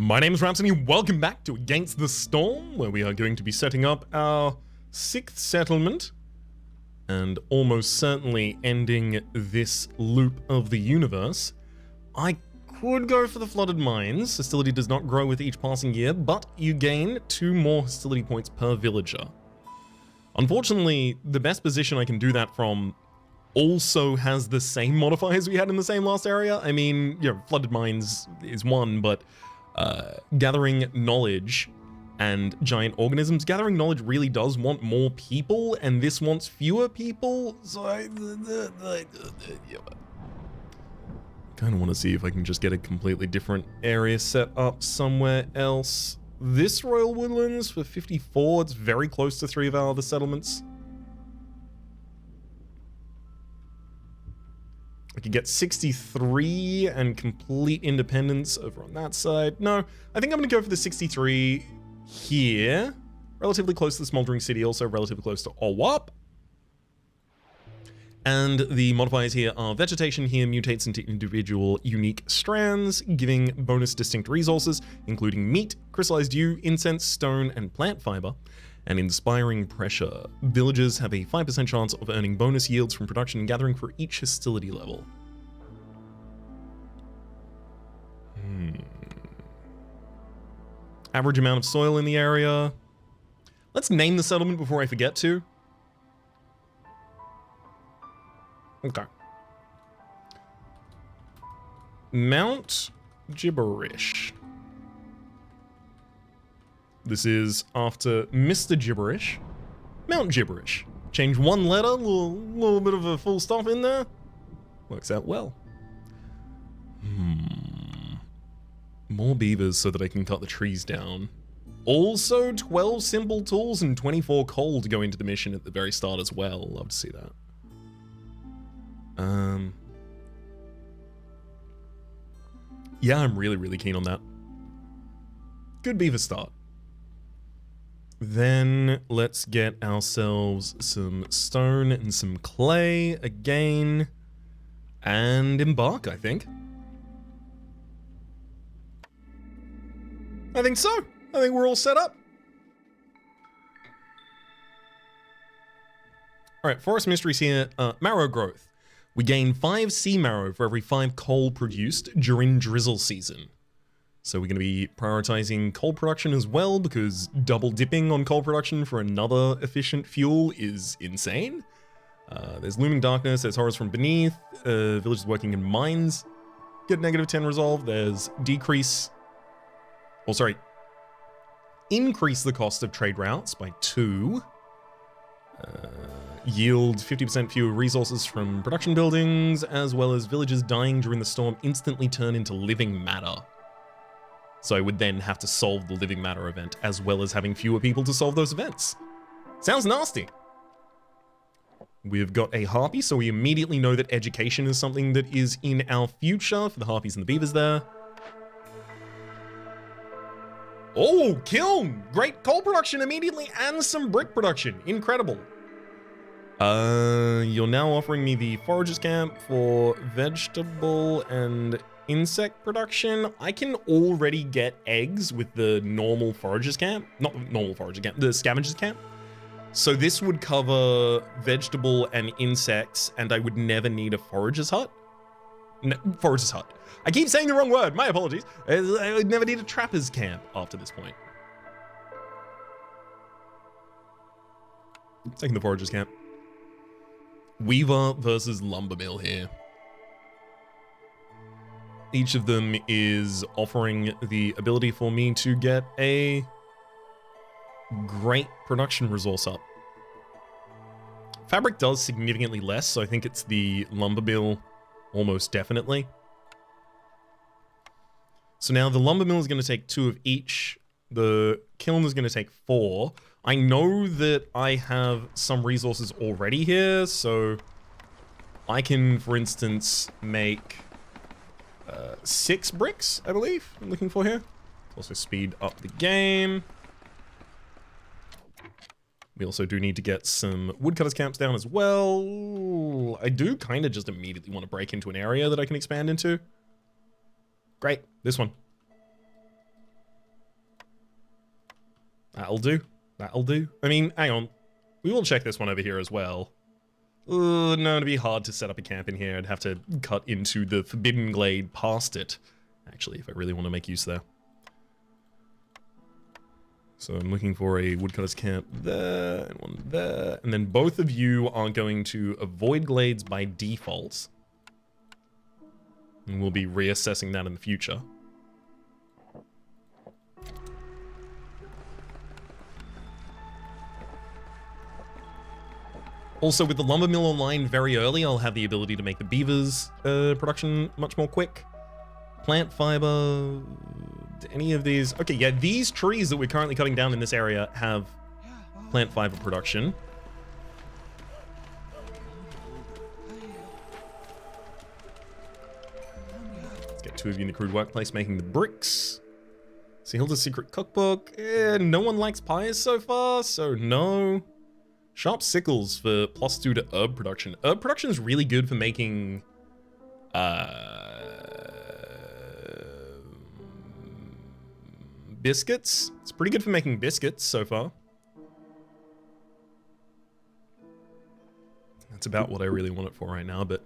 My name is Rhapsody, welcome back to Against the Storm, where we are going to be setting up our 6th settlement, and almost certainly ending this loop of the universe. I could go for the Flooded Mines. Hostility does not grow with each passing year, but you gain 2 more hostility points per villager. Unfortunately, the best position I can do that from also has the same modifiers we had in the same last area. I mean, you know, Flooded Mines is one, but gathering knowledge and giant organisms. Gathering knowledge really does want more people, and this wants fewer people, so I kind of want to see if I can just get a completely different area set up somewhere else. This Royal Woodlands for 54, it's very close to 3 of our other settlements. I could get 63 and complete independence over on that side. No, I think I'm going to go for the 63 here. Relatively close to the Smoldering City, also relatively close to Owap. And the modifiers here are vegetation here mutates into individual unique strands, giving bonus distinct resources, including meat, crystallized dew, incense, stone, and plant fiber. And inspiring pressure. Villagers have a 5% chance of earning bonus yields from production and gathering for each hostility level. Average amount of soil in the area. Let's name the settlement before I forget to. Okay. Mount Gibberish. This is after Mr. Gibberish. Mount Gibberish. Change one letter, little bit of a full stop in there. Works out well. More beavers so that I can cut the trees down. Also, 12 simple tools and 24 coal to go into the mission at the very start as well. Love to see that. Yeah, I'm really keen on that. Good beaver start. Then let's get ourselves some stone and some clay again, and embark, I think. I think so. I think we're all set up. All right, Forest Mysteries here. Marrow growth. We gain 5 sea marrow for every 5 coal produced during drizzle season. So we're going to be prioritizing coal production as well, because double dipping on coal production for another efficient fuel is insane. There's looming darkness, there's horrors from beneath, villagers working in mines get negative 10 resolve, there's increase the cost of trade routes by 2, yield 50% fewer resources from production buildings, as well as villagers dying during the storm instantly turn into living matter. So I would then have to solve the living matter event, as well as having fewer people to solve those events. Sounds nasty. We've got a harpy, so we immediately know that education is something that is in our future for the harpies and the beavers there. Oh, kiln! Great coal production immediately and some brick production. Incredible. You're now offering me the foragers camp for vegetable and insect production. I can already get eggs with the normal foragers camp. Not the normal forager camp, the scavengers camp. So this would cover vegetable and insects, and I would never need a forager's hut. No, forager's hut. I keep saying the wrong word, my apologies. I would never need a trapper's camp after this point. Taking the forager's camp. Weaver versus lumber mill here. Each of them is offering the ability for me to get a great production resource up. Fabric does significantly less, so I think it's the lumber mill almost definitely. So now the lumber mill is going to take 2 of each. The kiln is going to take 4. I know that I have some resources already here, so I can, for instance, make 6 bricks, I believe, I'm looking for here. Also speed up the game. We also do need to get some woodcutters camps down as well. I do kind of just immediately want to break into an area that I can expand into. Great, this one. That'll do. That'll do. I mean, hang on. We will check this one over here as well. No, it'd be hard to set up a camp in here. I'd have to cut into the Forbidden Glade past it, actually, if I really want to make use there. So I'm looking for a woodcutter's camp there, and one there. And then both of you are going to avoid glades by default. And we'll be reassessing that in the future. Also, with the lumber mill online very early, I'll have the ability to make the beavers production much more quick. Plant fiber, any of these. Okay, yeah, these trees that we're currently cutting down in this area have plant fiber production. Let's get 2 of you in the crude workplace making the bricks. See, Hilda's secret cookbook. No one likes pies so far, so no. Sharp sickles for +2 to herb production. Herb production is really good for making biscuits. It's pretty good for making biscuits so far. That's about what I really want it for right now, but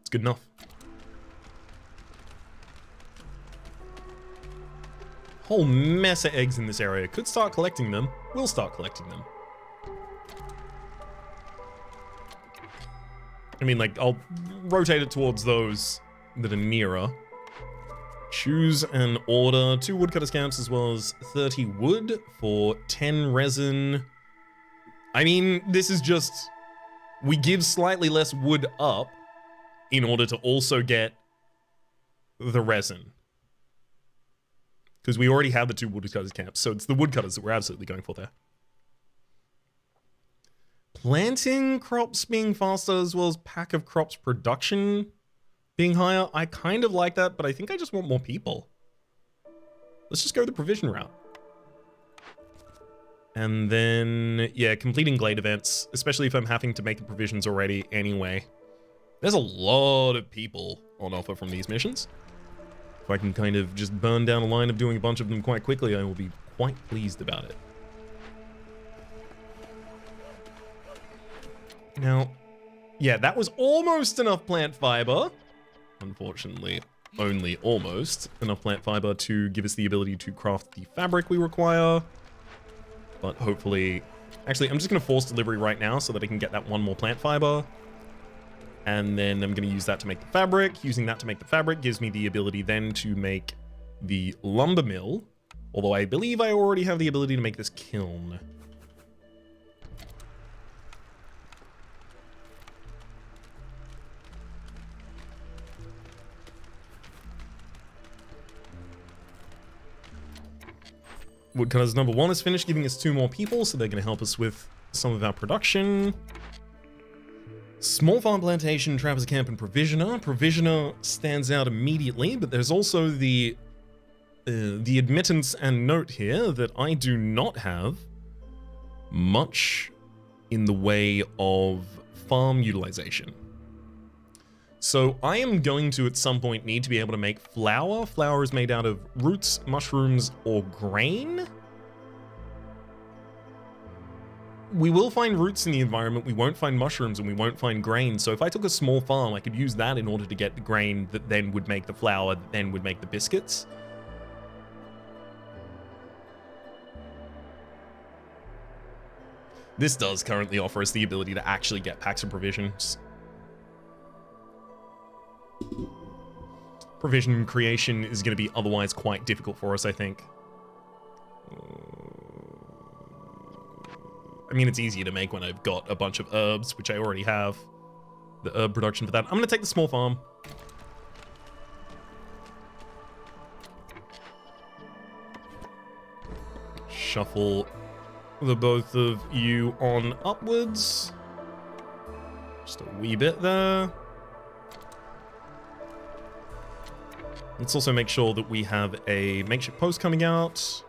it's good enough. Whole mess of eggs in this area. Could start collecting them. We'll start collecting them. I mean, like, I'll rotate it towards those that are nearer. Choose an order 2 woodcutters camps as well as 30 wood for 10 resin. I mean, this is just... we give slightly less wood up in order to also get the resin. Because we already have the 2 woodcutters camps, so it's the woodcutters that we're absolutely going for there. Planting crops being faster as well as pack of crops production being higher. I kind of like that, but I think I just want more people. Let's just go the provision route. And then, yeah, completing glade events, especially if I'm having to make the provisions already anyway. There's a lot of people on offer from these missions. If I can kind of just burn down a line of doing a bunch of them quite quickly, I will be quite pleased about it. Now, yeah, that was almost enough plant fiber. Unfortunately, only almost enough plant fiber to give us the ability to craft the fabric we require. But hopefully... actually, I'm just going to force delivery right now so that I can get that 1 more plant fiber. And then I'm going to use that to make the fabric. Using that to make the fabric gives me the ability then to make the lumber mill. Although I believe I already have the ability to make this kiln. Woodcutters number 1 is finished, giving us 2 more people, so they're going to help us with some of our production. Small farm plantation, trappers camp, and provisioner. Provisioner stands out immediately, but there's also the admittance and note here that I do not have much in the way of farm utilization. So I am going to, at some point, need to be able to make flour. Flour is made out of roots, mushrooms, or grain. We will find roots in the environment, we won't find mushrooms, and we won't find grain. So if I took a small farm, I could use that in order to get the grain that then would make the flour, that then would make the biscuits. This does currently offer us the ability to actually get packs of provisions. Provision creation is going to be otherwise quite difficult for us, I think. I mean, it's easier to make when I've got a bunch of herbs, which I already have. The herb production for that. I'm going to take the small farm. Shuffle the both of you on upwards. Just a wee bit there. Let's also make sure that we have a makeshift post coming out.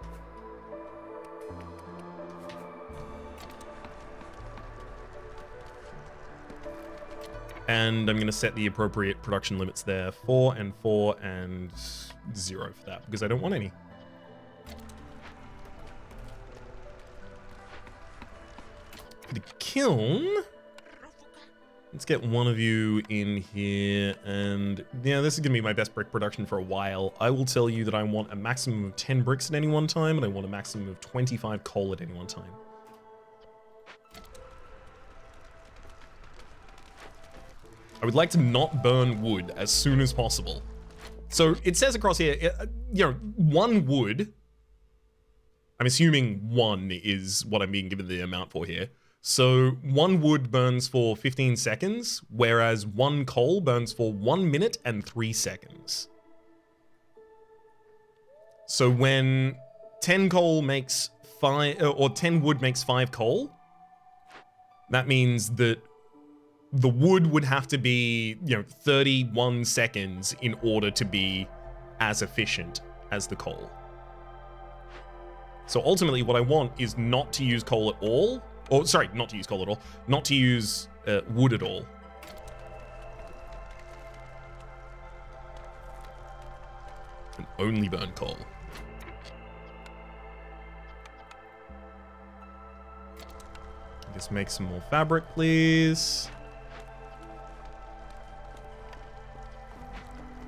And I'm going to set the appropriate production limits there. 4 and 4 and 0 for that, because I don't want any. the kiln. Let's get one of you in here, and yeah, this is gonna be my best brick production for a while. I will tell you that I want a maximum of 10 bricks at any one time, and I want a maximum of 25 coal at any one time. I would like to not burn wood as soon as possible. So it says across here, you know, 1 wood, I'm assuming 1 is what I'm being given the amount for here. So 1 wood burns for 15 seconds, whereas 1 coal burns for 1 minute and 3 seconds. So when 10 coal makes 5, or 10 wood makes 5 coal, that means that the wood would have to be, you know, 31 seconds in order to be as efficient as the coal. So ultimately what I want is not to use coal at all. Or, sorry, not to use coal at all. Not to use wood at all. And only burn coal. Just make some more fabric, please.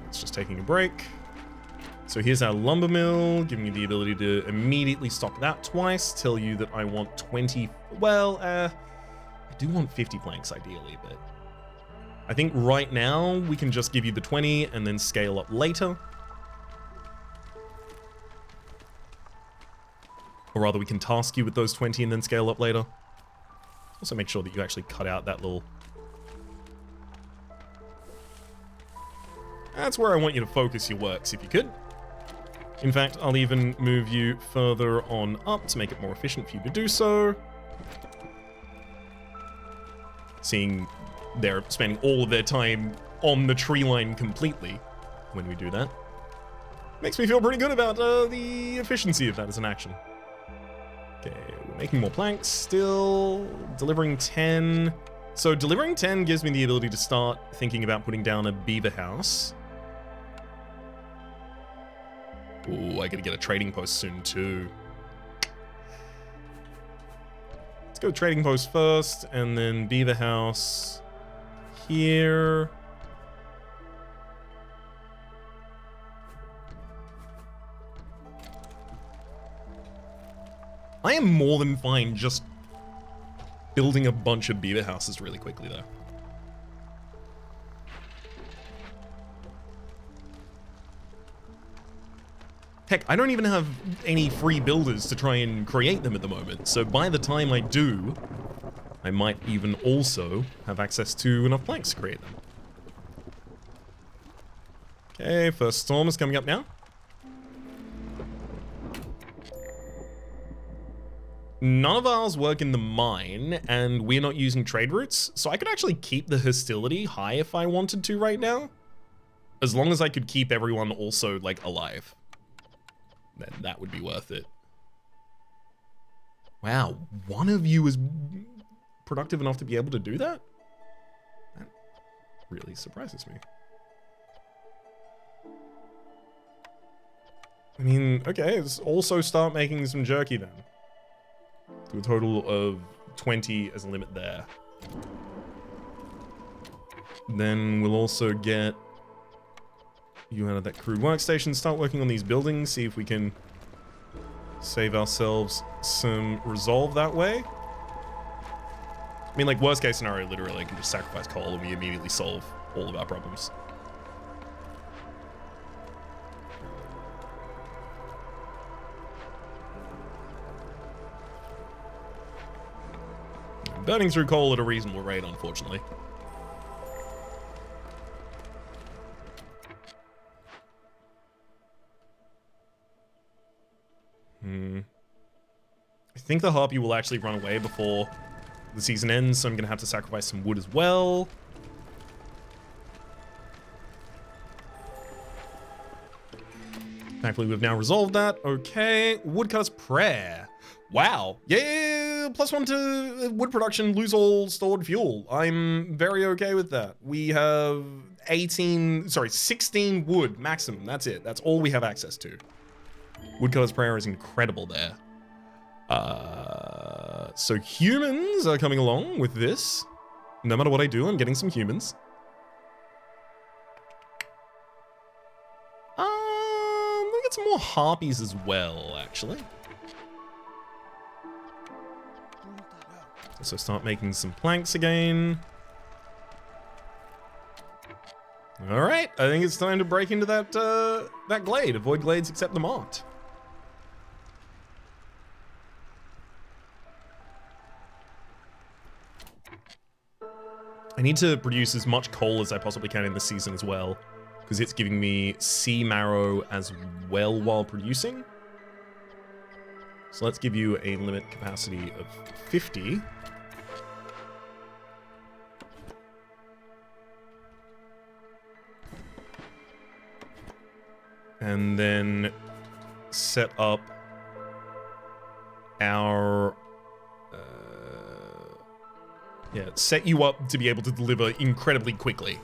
It's just taking a break. So here's our lumber mill, giving me the ability to immediately stock that twice, tell you that I want 20, well, I do want 50 planks ideally, but I think right now we can just give you the 20 and then scale up later. Or rather, we can task you with those 20 and then scale up later. Also make sure that you actually cut out that little... That's where I want you to focus your works, if you could. In fact, I'll even move you further on up to make it more efficient for you to do so. Seeing they're spending all of their time on the tree line completely when we do that. Makes me feel pretty good about the efficiency of that as an action. Okay, we're making more planks still. Delivering 10. So delivering 10 gives me the ability to start thinking about putting down a beaver house. Ooh, I gotta get a trading post soon too. Let's go trading post first, and then beaver house here. I am more than fine just building a bunch of beaver houses really quickly though. Heck, I don't even have any free builders to try and create them at the moment, so by the time I do, I might even also have access to enough planks to create them. Okay, first storm is coming up now. None of ours work in the mine, and we're not using trade routes, so I could actually keep the hostility high if I wanted to right now. As long as I could keep everyone also, like, alive. Then that would be worth it. Wow, one of you is productive enough to be able to do that? That really surprises me. I mean, okay, let's also start making some jerky then. To a total of 20 as a limit there. Then we'll also get you out of that crude workstation, start working on these buildings, see if we can save ourselves some resolve that way. I mean, like, worst case scenario, literally, I can just sacrifice coal and we immediately solve all of our problems. Burning through coal at a reasonable rate, unfortunately. I think the harpy will actually run away before the season ends, so I'm gonna have to sacrifice some wood as well. Thankfully, we've now resolved that. Okay, woodcutter's prayer. Wow. Yeah, +1 to wood production, lose all stored fuel. I'm very okay with that. We have 16 wood maximum. That's it. That's all we have access to. Woodcutter's prayer is incredible there. So humans are coming along with this. No matter what I do, I'm getting some humans. Let me get some more harpies as well, actually. So start making some planks again. All right, I think it's time to break into that that glade. Avoid glades except the marked. I need to produce as much coal as I possibly can in this season as well, because it's giving me sea marrow as well while producing. So let's give you a limit capacity of 50. And then set up our... set you up to be able to deliver incredibly quickly,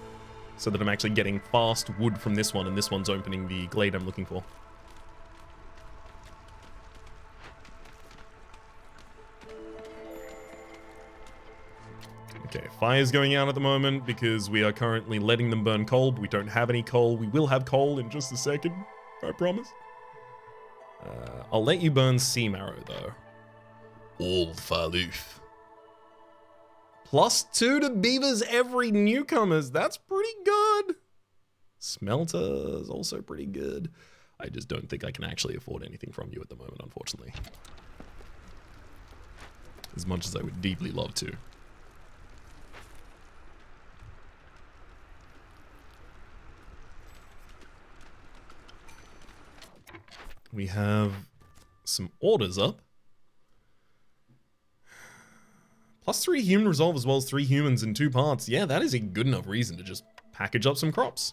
so that I'm actually getting fast wood from this one, and this one's opening the glade I'm looking for. Okay, fire's going out at the moment because we are currently letting them burn coal, but we don't have any coal. We will have coal in just a second, I promise. I'll let you burn sea marrow, though. All Faloof. +2 to beavers every newcomers. That's pretty good. Smelter is also pretty good. I just don't think I can actually afford anything from you at the moment, unfortunately. As much as I would deeply love to. We have some orders up. +3 human resolve as well as 3 humans in 2 parts. Yeah, that is a good enough reason to just package up some crops.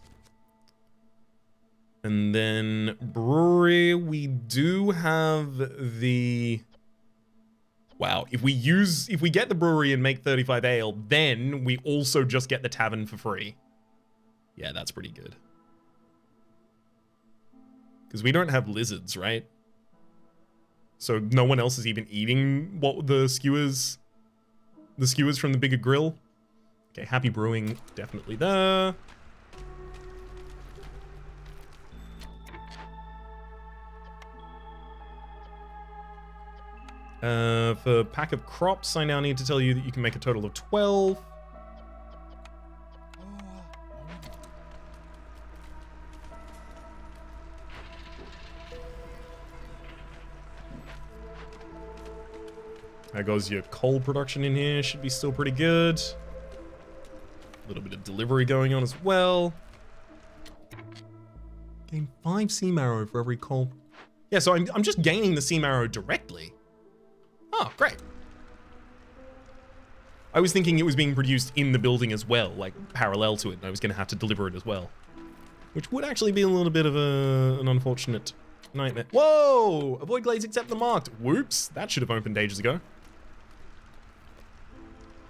And then brewery, we do have the... Wow, if we get the brewery and make 35 ale, then we also just get the tavern for free. Yeah, that's pretty good. Because we don't have lizards, right? So no one else is even eating what the skewers from the bigger grill. Okay, happy brewing, definitely there. For pack of crops, I now need to tell you that you can make a total of 12. There goes your coal production in here. Should be still pretty good. A little bit of delivery going on as well. Gain 5 sea marrow for every coal. Yeah, so I'm just gaining the sea marrow directly. Oh, great. I was thinking it was being produced in the building as well, like parallel to it, and I was going to have to deliver it as well. Which would actually be a little bit of an unfortunate nightmare. Whoa! Avoid glades except the marked. Whoops, that should have opened ages ago.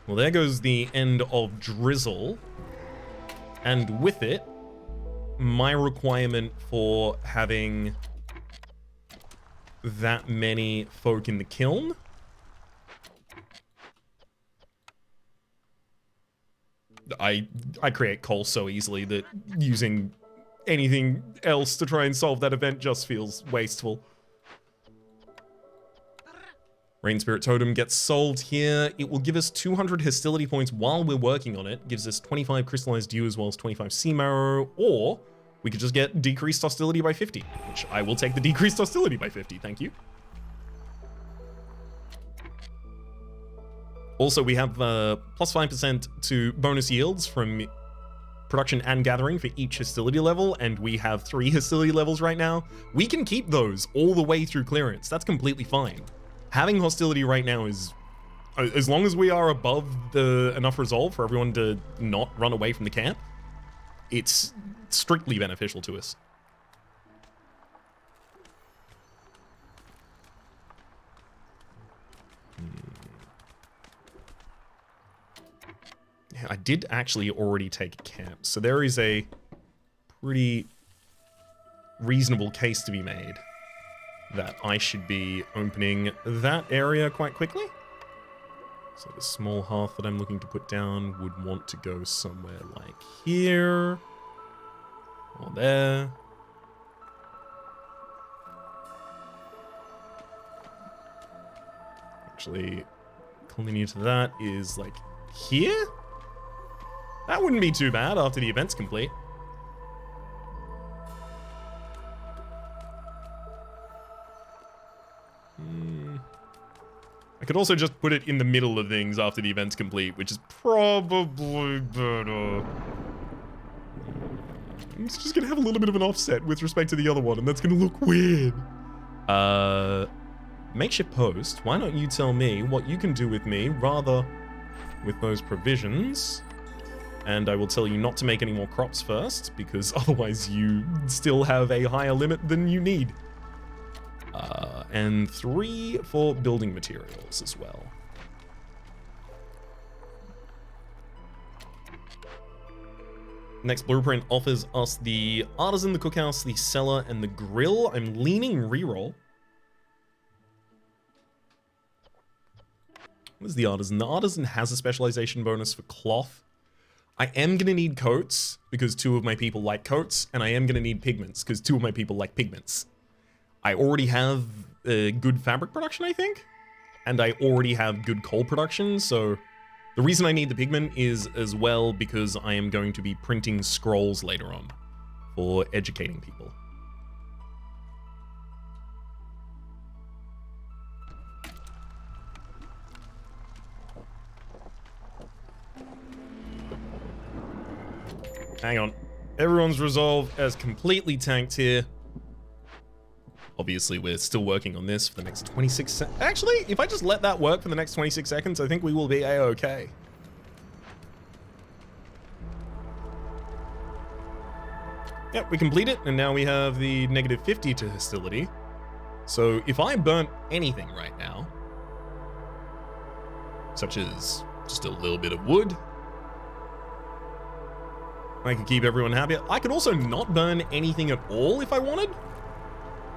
Well, there goes the end of drizzle. And with it, my requirement for having that many folk in the kiln. I create coal so easily that using anything else to try and solve that event just feels wasteful. Rain Spirit Totem gets solved here. It will give us 200 hostility points while we're working on it. Gives us 25 crystallized dew as well as 25 sea marrow, or we could just get decreased hostility by 50, which I will take the decreased hostility by 50, thank you. Also, we have plus 5% to bonus yields from production and gathering for each hostility level, and we have 3 hostility levels right now. We can keep those all the way through clearance. That's completely fine. Having hostility right now is, as long as we are above the enough resolve for everyone to not run away from the camp, it's strictly beneficial to us. Yeah, I did actually already take a camp, so there is a pretty reasonable case to be made that I should be opening that area quite quickly. So the small hearth that I'm looking to put down would want to go somewhere like here. Or there. Actually, linear to that is like here? That wouldn't be too bad after the event's complete. I could also just put it in the middle of things after the event's complete, which is probably better. It's just gonna have a little bit of an offset with respect to the other one, and that's gonna look weird. Makeshift post, why don't you tell me what you can do with me, rather with those provisions, and I will tell you not to make any more crops first, because otherwise you still have a higher limit than you need. And 3 for building materials as well. Next blueprint offers us the artisan, the cookhouse, the cellar, and the grill. I'm leaning reroll. What is the artisan? The artisan has a specialization bonus for cloth. I am going to need coats, because 2 of my people like coats, and I am going to need pigments, because 2 of my people like pigments. I already have good fabric production, I think, and I already have good coal production, so the reason I need the pigment is as well because I am going to be printing scrolls later on for educating people. Hang on. Everyone's resolve as completely tanked here. Obviously, we're still working on this for the next 26 seconds. Actually, if I just let that work for the next 26 seconds, I think we will be a-okay. Yep, we complete it, and now we have the -50 to hostility. So if I burnt anything right now, such as just a little bit of wood, I could keep everyone happy. I could also not burn anything at all if I wanted.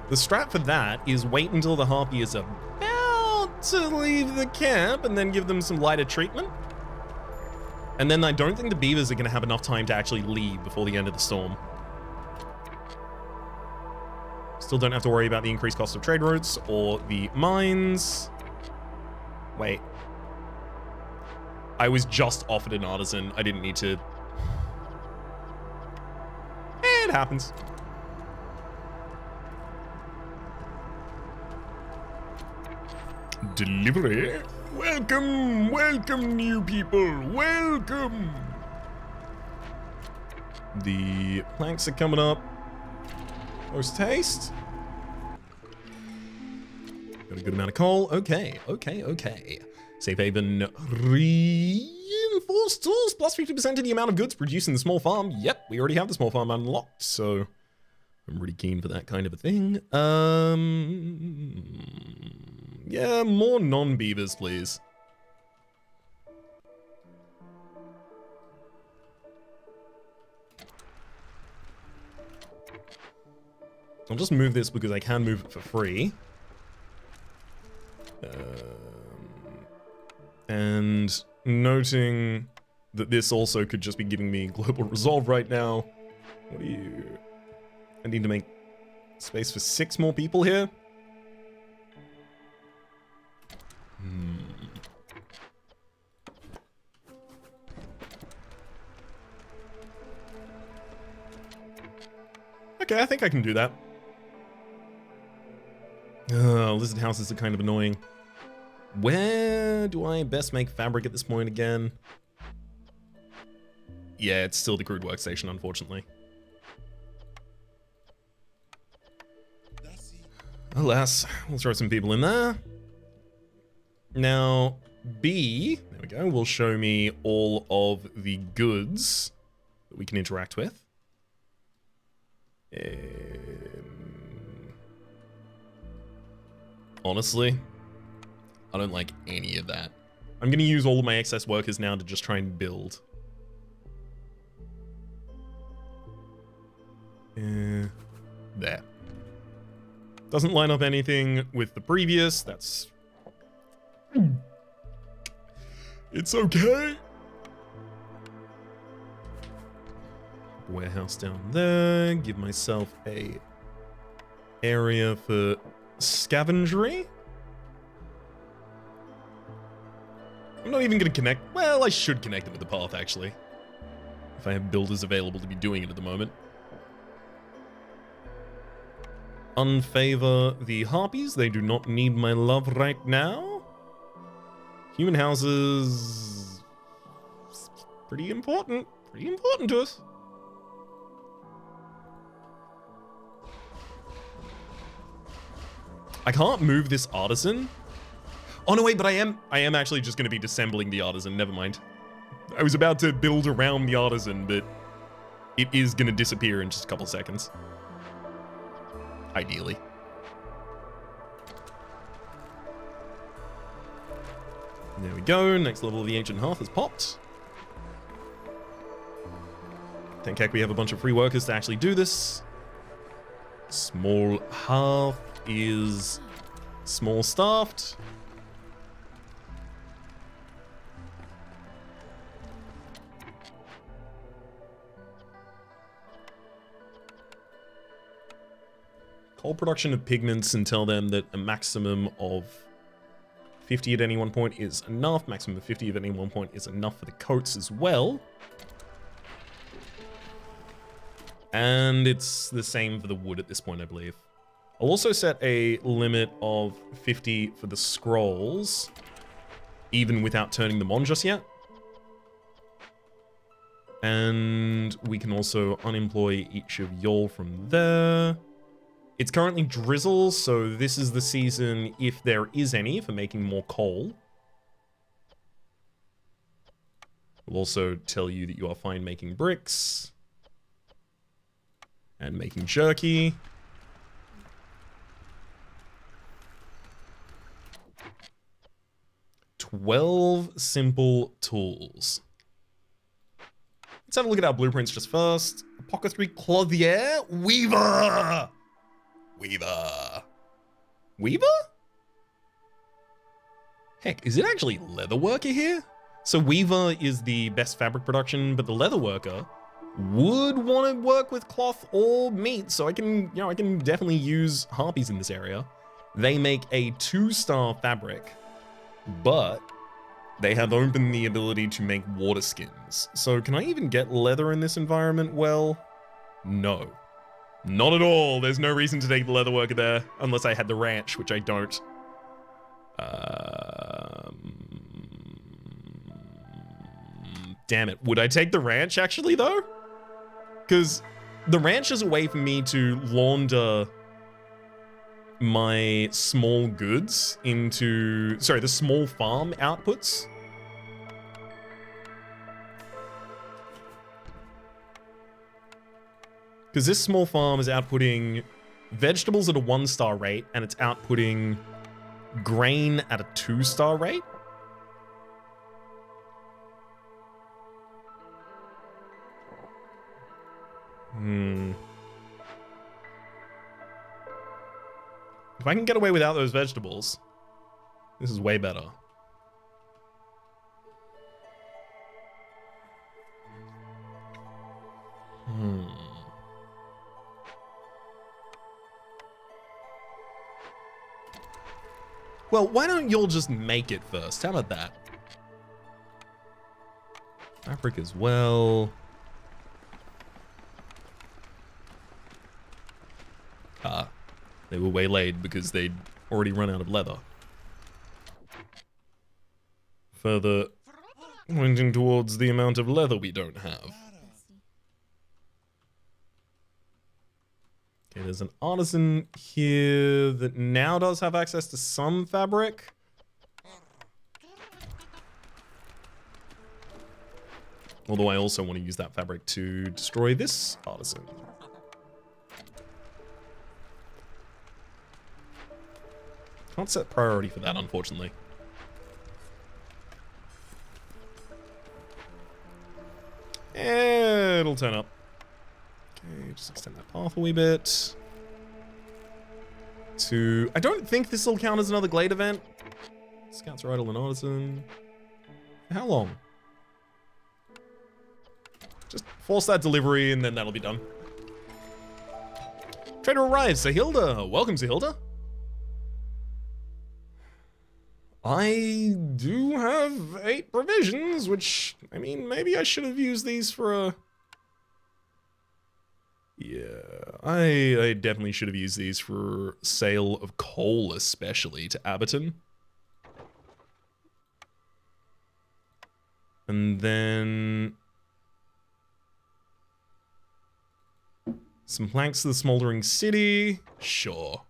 The strat for that is wait until the harpy is about to leave the camp and then give them some lighter treatment. And then I don't think the beavers are going to have enough time to actually leave before the end of the storm. Still don't have to worry about the increased cost of trade routes or the mines. Wait. I was just offered an artisan. I didn't need to. It happens. Delivery. Welcome, welcome, new people. Welcome. The planks are coming up. Post haste. Got a good amount of coal. Okay, okay, okay. Safe haven reinforced tools plus 50% to the amount of goods produced in the small farm. Yep, we already have the small farm unlocked, so I'm really keen for that kind of a thing. Yeah, more non-beavers, please. I'll just move this because I can move it for free. And noting that this also could just be giving me global resolve right now. What do you... I need to make space for 6 more people here. Okay, I think I can do that. Lizard houses are kind of annoying. Where do I best make fabric at this point again? Yeah, it's still the crude workstation, unfortunately. Alas, we'll throw some people in there. Now, B, there we go, will show me all of the goods that we can interact with. Honestly, I don't like any of that. I'm going to use all of my excess workers now to just try and build. There. Doesn't line up anything with the previous. That's It's okay. Warehouse down there. Give myself a area for scavengery. I'm not even going to connect. Well, I should connect them with the path, actually. If I have builders available to be doing it at the moment. Unfavor the harpies. They do not need my love right now. Human houses. Pretty important. Pretty important to us. I can't move this artisan. Oh no, wait, but I am actually just going to be disassembling the artisan. Never mind. I was about to build around the artisan, but it is going to disappear in just a couple seconds. Ideally. There we go. Next level of the Ancient Hearth has popped. Thank heck we have a bunch of free workers to actually do this. Small hearth is small staffed. Coal production of pigments and tell them that a maximum of 50 at any one point is enough. Maximum of 50 at any one point is enough for the coats as well. And it's the same for the wood at this point, I believe. I'll also set a limit of 50 for the scrolls, even without turning them on just yet. And we can also unemploy each of y'all from there. It's currently drizzle, so this is the season, if there is any, for making more coal. We'll also tell you that you are fine making bricks. And making jerky. "12 simple tools." Let's have a look at our blueprints just first. Apothecary, clothier, weaver! Weaver? Heck, is it actually leather worker here? So weaver is the best fabric production, but the leather worker would want to work with cloth or meat, so I can, I can definitely use harpies in this area. They make a 2-star fabric, but they have opened the ability to make water skins. So can I even get leather in this environment? Well, no. Not at all. There's no reason to take the leather worker there, unless I had the ranch, which I don't. Damn it. Would I take the ranch, actually, though? Because the ranch is a way for me to launder my small goods into... Sorry, the small farm outputs. Because this small farm is outputting vegetables at a 1-star rate, and it's outputting grain at a 2-star rate. If I can get away without those vegetables, this is way better. Well, why don't y'all just make it first? How about that? Fabric as well. They were waylaid because they'd already run out of leather. Further pointing towards the amount of leather we don't have. Okay, there's an artisan here that now does have access to some fabric. Although I also want to use that fabric to destroy this artisan. Can't set priority for that, unfortunately. It'll turn up. Okay, just extend that path a wee bit. I don't think this will count as another Glade event. Scouts are idle and artisan. How long? Just force that delivery and then that'll be done. Trader arrives, Sahilda. Welcome, Sahilda. I do have 8 provisions, which, I mean, maybe I should have used these for a... Yeah, I definitely should have used these for sale of coal, especially to Aberton. And then... some planks to the Smoldering City. Sure.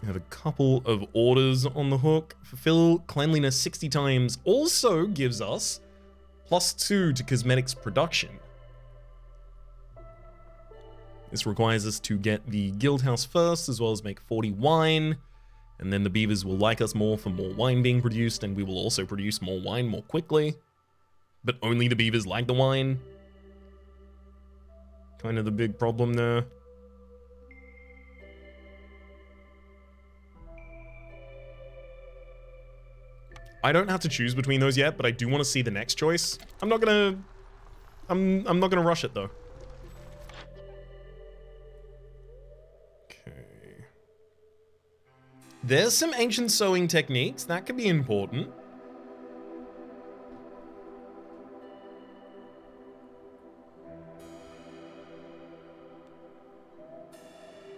We have a couple of orders on the hook. Fulfill cleanliness 60 times also gives us +2 to cosmetics production. This requires us to get the guild house first, as well as make 40 wine. And then the beavers will like us more for more wine being produced, and we will also produce more wine more quickly. But only the beavers like the wine. Kind of the big problem there. I don't have to choose between those yet, but I do want to see the next choice. I'm not gonna rush it though. Okay. There's some ancient sewing techniques that could be important.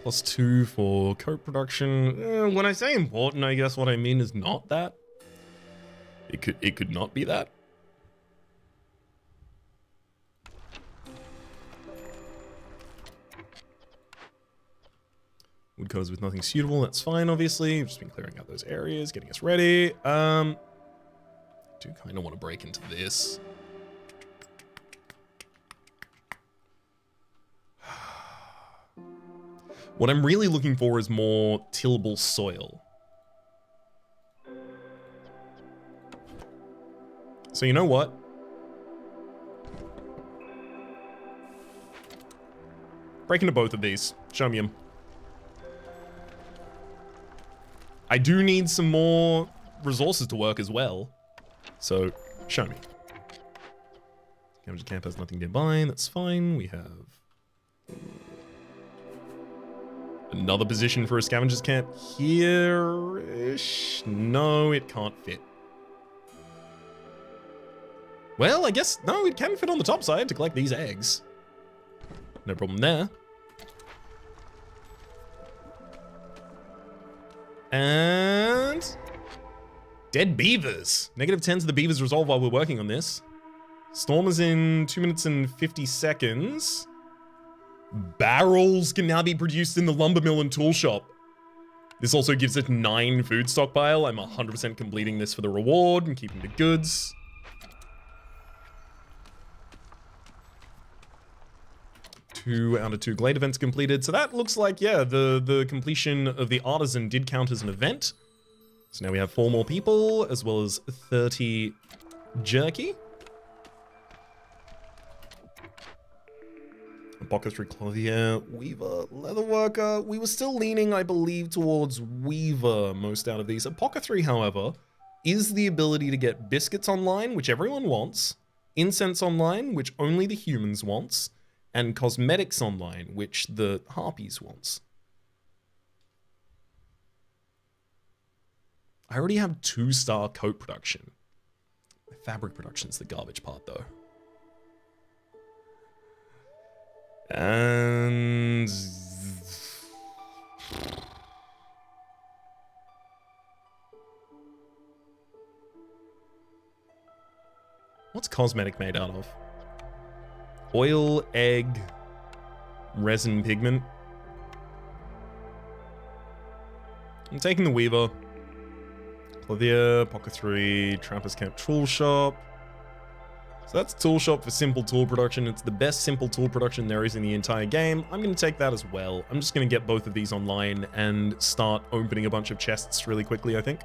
+2 for coat production. When I say important, I guess what I mean is not that. It could not be that. Woodcutters with nothing suitable, that's fine, obviously. We've just been clearing out those areas, getting us ready. I do kind of want to break into this. What I'm really looking for is more tillable soil. So you know what? Break into both of these. Show me them. I do need some more resources to work as well. So, show me. Scavenger camp has nothing nearby. That's fine. We have another position for a scavenger's camp here-ish. No, it can't fit. Well, I guess, no, it can fit on the top side to collect these eggs. No problem there. And... dead beavers. -10 to the beavers resolve while we're working on this. Storm is in 2 minutes and 50 seconds. Barrels can now be produced in the lumber mill and tool shop. This also gives it 9 food stockpile. I'm 100% completing this for the reward and keeping the goods. Two out of 2 glade events completed. So that looks like, yeah, the completion of the artisan did count as an event. So now we have 4 more people, as well as 30 jerky. Apothecary, clothier, weaver, leatherworker. We were still leaning, I believe, towards weaver most out of these. Apothecary, however, is the ability to get biscuits online, which everyone wants, incense online, which only the humans wants, and cosmetics online, which the harpies wants. I already have 2-star coat production. Fabric production's the garbage part, though. And... what's cosmetic made out of? Oil, egg, resin, pigment. I'm taking the weaver. Clothier, apothecary, trapper's camp, tool shop. So that's tool shop for simple tool production. It's the best simple tool production there is in the entire game. I'm going to take that as well. I'm just going to get both of these online and start opening a bunch of chests really quickly, I think.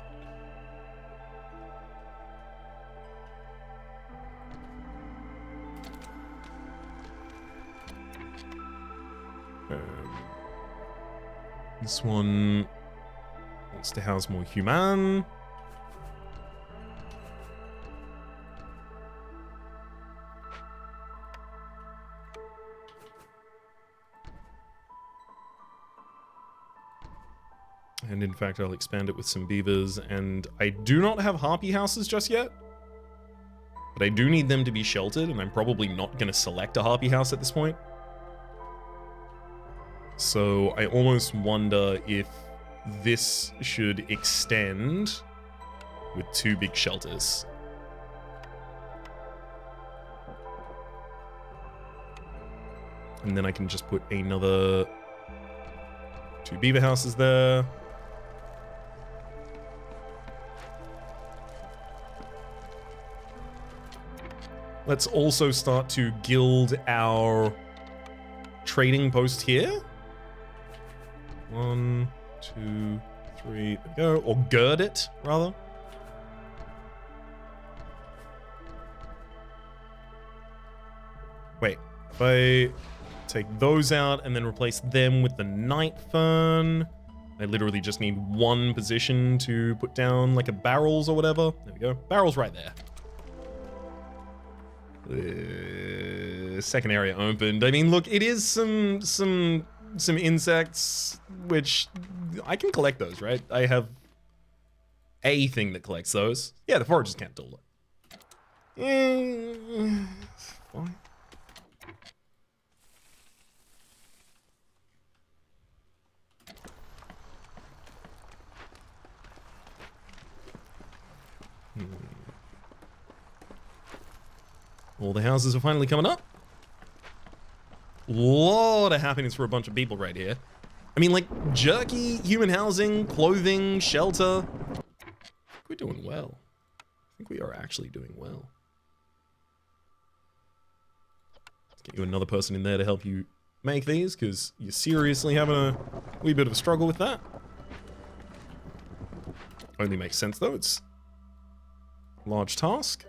This one wants to house more human. And in fact, I'll expand it with some beavers. And I do not have harpy houses just yet. But I do need them to be sheltered, and I'm probably not going to select a harpy house at this point. So I almost wonder if this should extend with 2 big shelters. And then I can just put another 2 beaver houses there. Let's also start to gild our trading post here. 1, 2, 3, there we go. Or gird it, rather. Wait, if I take those out and then replace them with the night fern, I literally just need 1 position to put down like a barrels or whatever. There we go. Barrels right there. Second area opened. I mean, look, it is some insects, which I can collect those, right? I have a thing that collects those. Yeah, the foragers can't do it. Fine. All the houses are finally coming up. Lot of happiness for a bunch of people right here. I mean, like, jerky, human housing, clothing, shelter. I think we're doing well. I think we are actually doing well. Let's get you another person in there to help you make these, because you're seriously having a wee bit of a struggle with that. Only makes sense, though. It's a large task.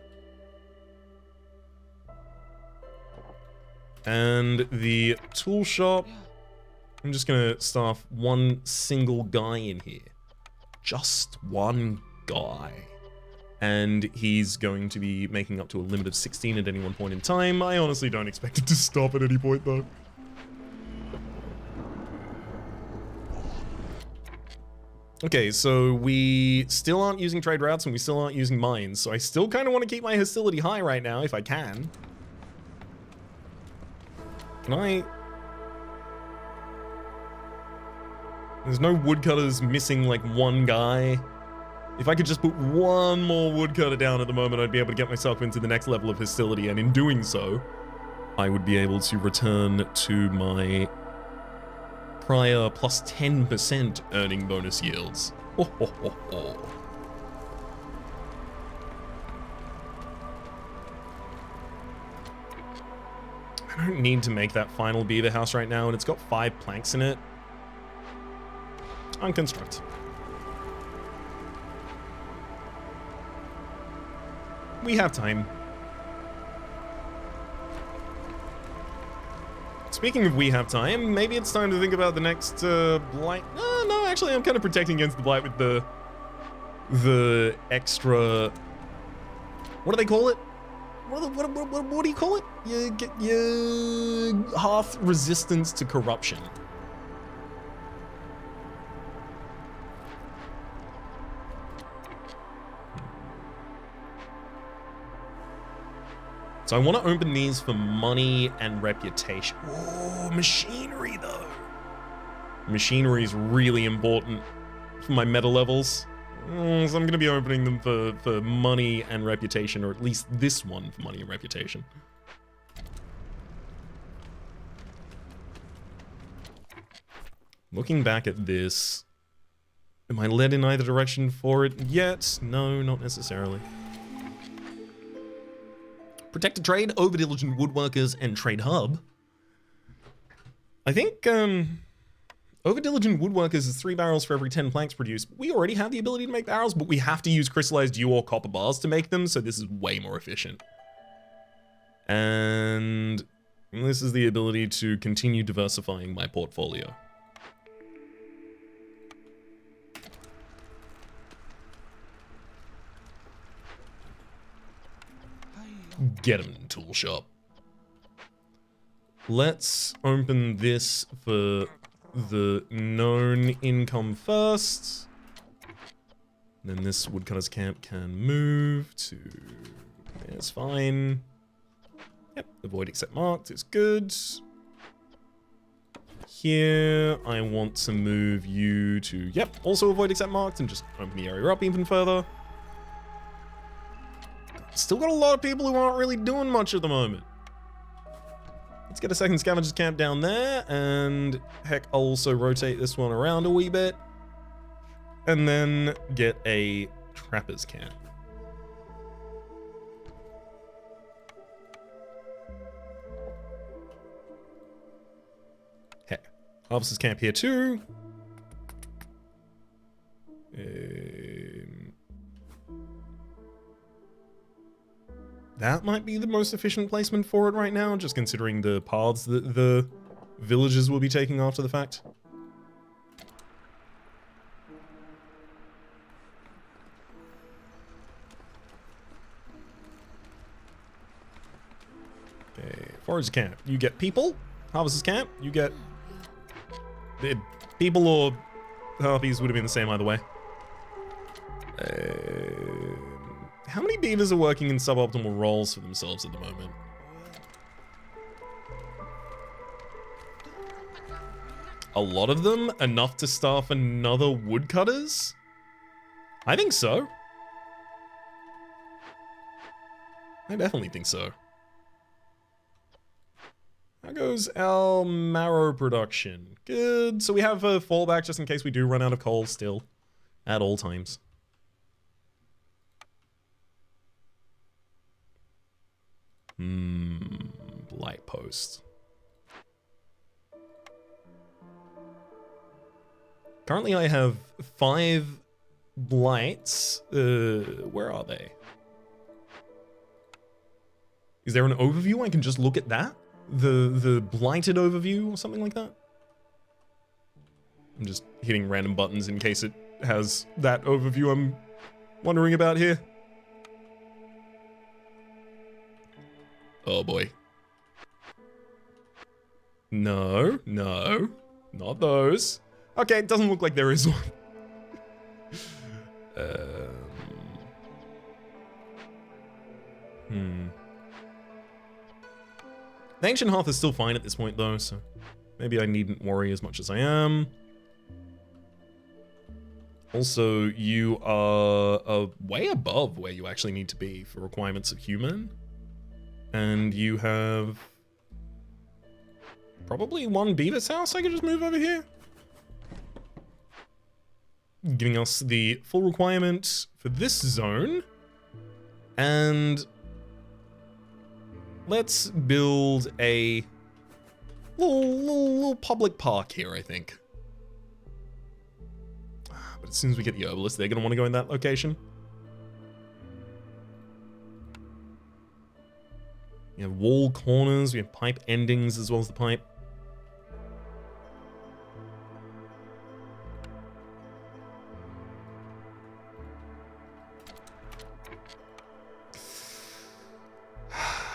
And the tool shop, I'm just gonna staff 1 single guy in here. Just 1 guy. And he's going to be making up to a limit of 16 at any one point in time. I honestly don't expect it to stop at any point, though. Okay, so we still aren't using trade routes and we still aren't using mines, so I still kind of want to keep my hostility high right now, if I can. Can I... There's no woodcutters missing, like, 1 guy. If I could just put 1 more woodcutter down at the moment, I'd be able to get myself into the next level of hostility, and in doing so, I would be able to return to my prior plus 10% earning bonus yields. Ho, ho, ho, ho. I don't need to make that final beaver house right now, and it's got 5 planks in it. Unconstruct. We have time. Speaking of we have time, maybe it's time to think about the next blight. No, actually, I'm kind of protecting against the blight with the extra. What do they call it? What do you call it? You get your half resistance to corruption. So I want to open these for money and reputation. Oh, machinery though. Machinery is really important for my meta levels. So I'm going to be opening them for money and reputation, or at least this one for money and reputation. Looking back at this, am I led in either direction for it yet? No, not necessarily. Protected trade, over diligent woodworkers, and trade hub. I think over diligent woodworkers is 3 barrels for every 10 planks produced. We already have the ability to make barrels, but we have to use crystallized yew or copper bars to make them, so this is way more efficient. And this is the ability to continue diversifying my portfolio. Get him in tool shop. Let's open this for the known income first. Then this woodcutter's camp can move to... It's fine. Yep, avoid except marked is good. Here, I want to move you to... Yep, also avoid except marked and just open the area up even further. Still got a lot of people who aren't really doing much at the moment. Let's get a second scavenger's camp down there, and heck, I'll also rotate this one around a wee bit. And then get a trapper's camp. Heck, harvester's camp here too. That might be the most efficient placement for it right now, just considering the paths that the villagers will be taking after the fact. Okay, forager's camp, you get people. Harvester's camp, you get... people or harpies would have been the same either way. How many beavers are working in suboptimal roles for themselves at the moment? A lot of them? Enough to staff another woodcutters? I think so. I definitely think so. How goes our marrow production? Good. So we have a fallback just in case we do run out of coal still. At all times. Light post. Currently I have 5 blights. Where are they? Is there an overview? I can just look at that? The blighted overview or something like that? I'm just hitting random buttons in case it has that overview I'm wondering about here. Oh boy. No, no, not those. Okay, it doesn't look like there is one. The Ancient Hearth is still fine at this point though, so maybe I needn't worry as much as I am. Also, you are way above where you actually need to be for requirements of human. And you have probably 1 beaver's house I could just move over here. Giving us the full requirement for this zone. And let's build a little public park here, I think. But as soon as we get the herbalist, they're going to want to go in that location. We have wall corners, we have pipe endings as well as the pipe.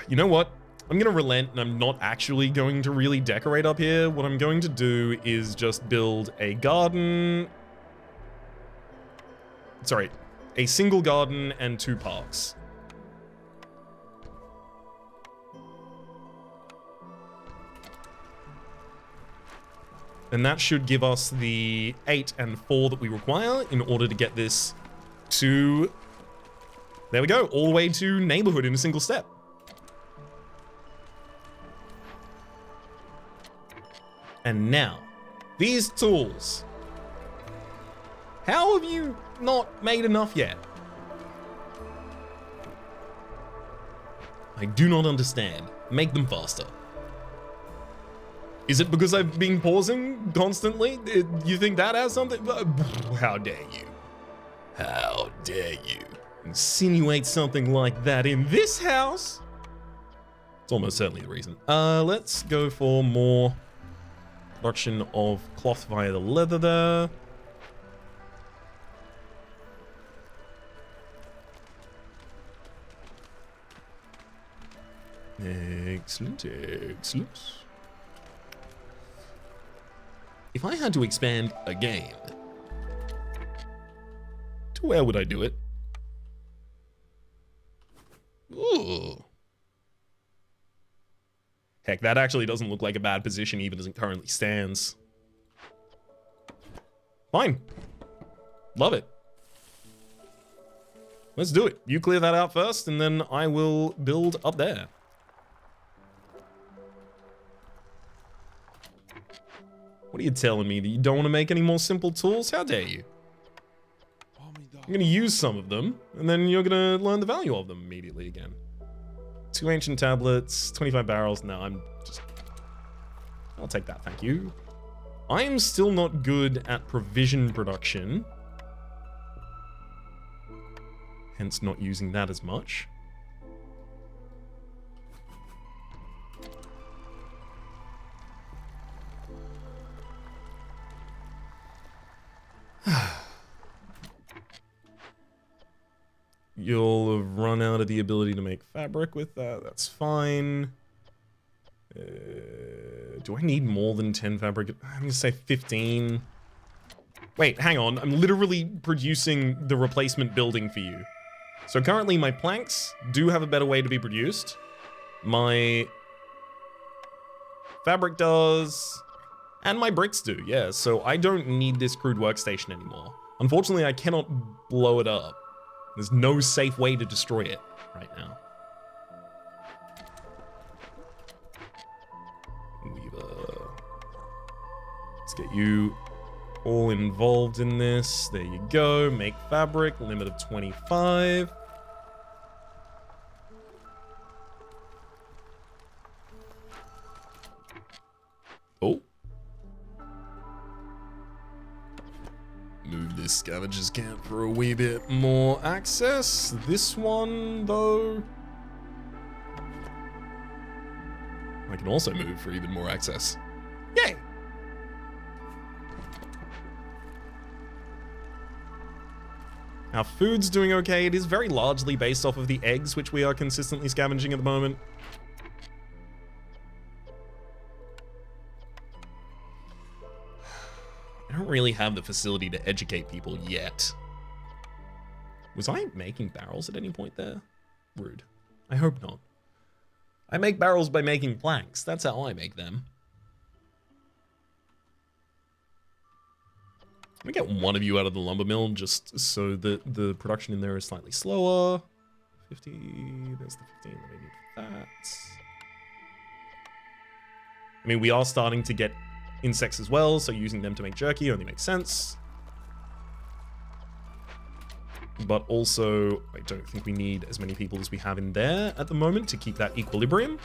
You know what? I'm gonna relent and I'm not actually going to really decorate up here. What I'm going to do is just build a garden. Sorry, a single garden and 2 parks. And that should give us the 8 and 4 that we require in order to get this to... There we go, all the way to neighborhood in a single step. And now, these tools. How have you not made enough yet? I do not understand. Make them faster. Is it because I've been pausing constantly? You think that has something? How dare you? How dare you insinuate something like that in this house? It's almost certainly the reason. Let's go for more production of cloth via the leather there. Excellent, excellent. If I had to expand a game, to where would I do it? Ooh. Heck, that actually doesn't look like a bad position even as it currently stands. Fine. Love it. Let's do it. You clear that out first, and then I will build up there. What are you telling me? That you don't want to make any more simple tools? How dare you? I'm going to use some of them, and then you're going to learn the value of them immediately again. 2 ancient tablets, 25 barrels. No, I'll take that, thank you. I am still not good at provision production. Hence not using that as much. You'll have run out of the ability to make fabric with that. That's fine. Do I need more than 10 fabric? I'm gonna say 15. Wait, hang on. I'm literally producing the replacement building for you. So currently my planks do have a better way to be produced. My fabric does, and my bricks do, yeah. So I don't need this crude workstation anymore. Unfortunately, I cannot blow it up. There's no safe way to destroy it right now. Let's get you all involved in this. There you go. Make fabric, limit of 25. Oh. Move this scavenger's camp for a wee bit more access. This one, though, I can also move for even more access. Yay! Our food's doing okay. It is very largely based off of the eggs, which we are consistently scavenging at the moment. I don't really have the facility to educate people yet. Was I making barrels at any point there? Rude. I hope not. I make barrels by making planks. That's how I make them. Let me get one of you out of the lumber mill just so that the production in there is slightly slower. 50, there's the 15 that we need for that. I mean, we are starting to get insects as well, so using them to make jerky only makes sense. But also, I don't think we need as many people as we have in there at the moment to keep that equilibrium.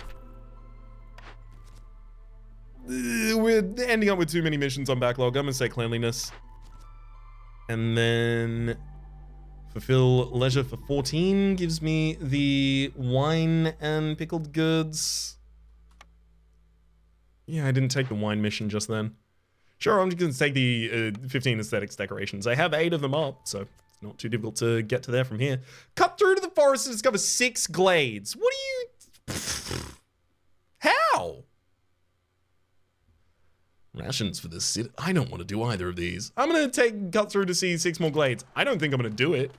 We're ending up with too many missions on backlog. I'm gonna say cleanliness. And then fulfill leisure for 14 gives me the wine and pickled goods. Yeah, I didn't take the wine mission just then. Sure, I'm just gonna take the 15 aesthetics decorations. I have 8 of them up, so it's not too difficult to get to there from here. Cut through to the forest to discover 6 glades. What are you... How? Rations for the city. I don't want to do either of these. I'm going to cut through to see 6 more glades. I don't think I'm going to do it.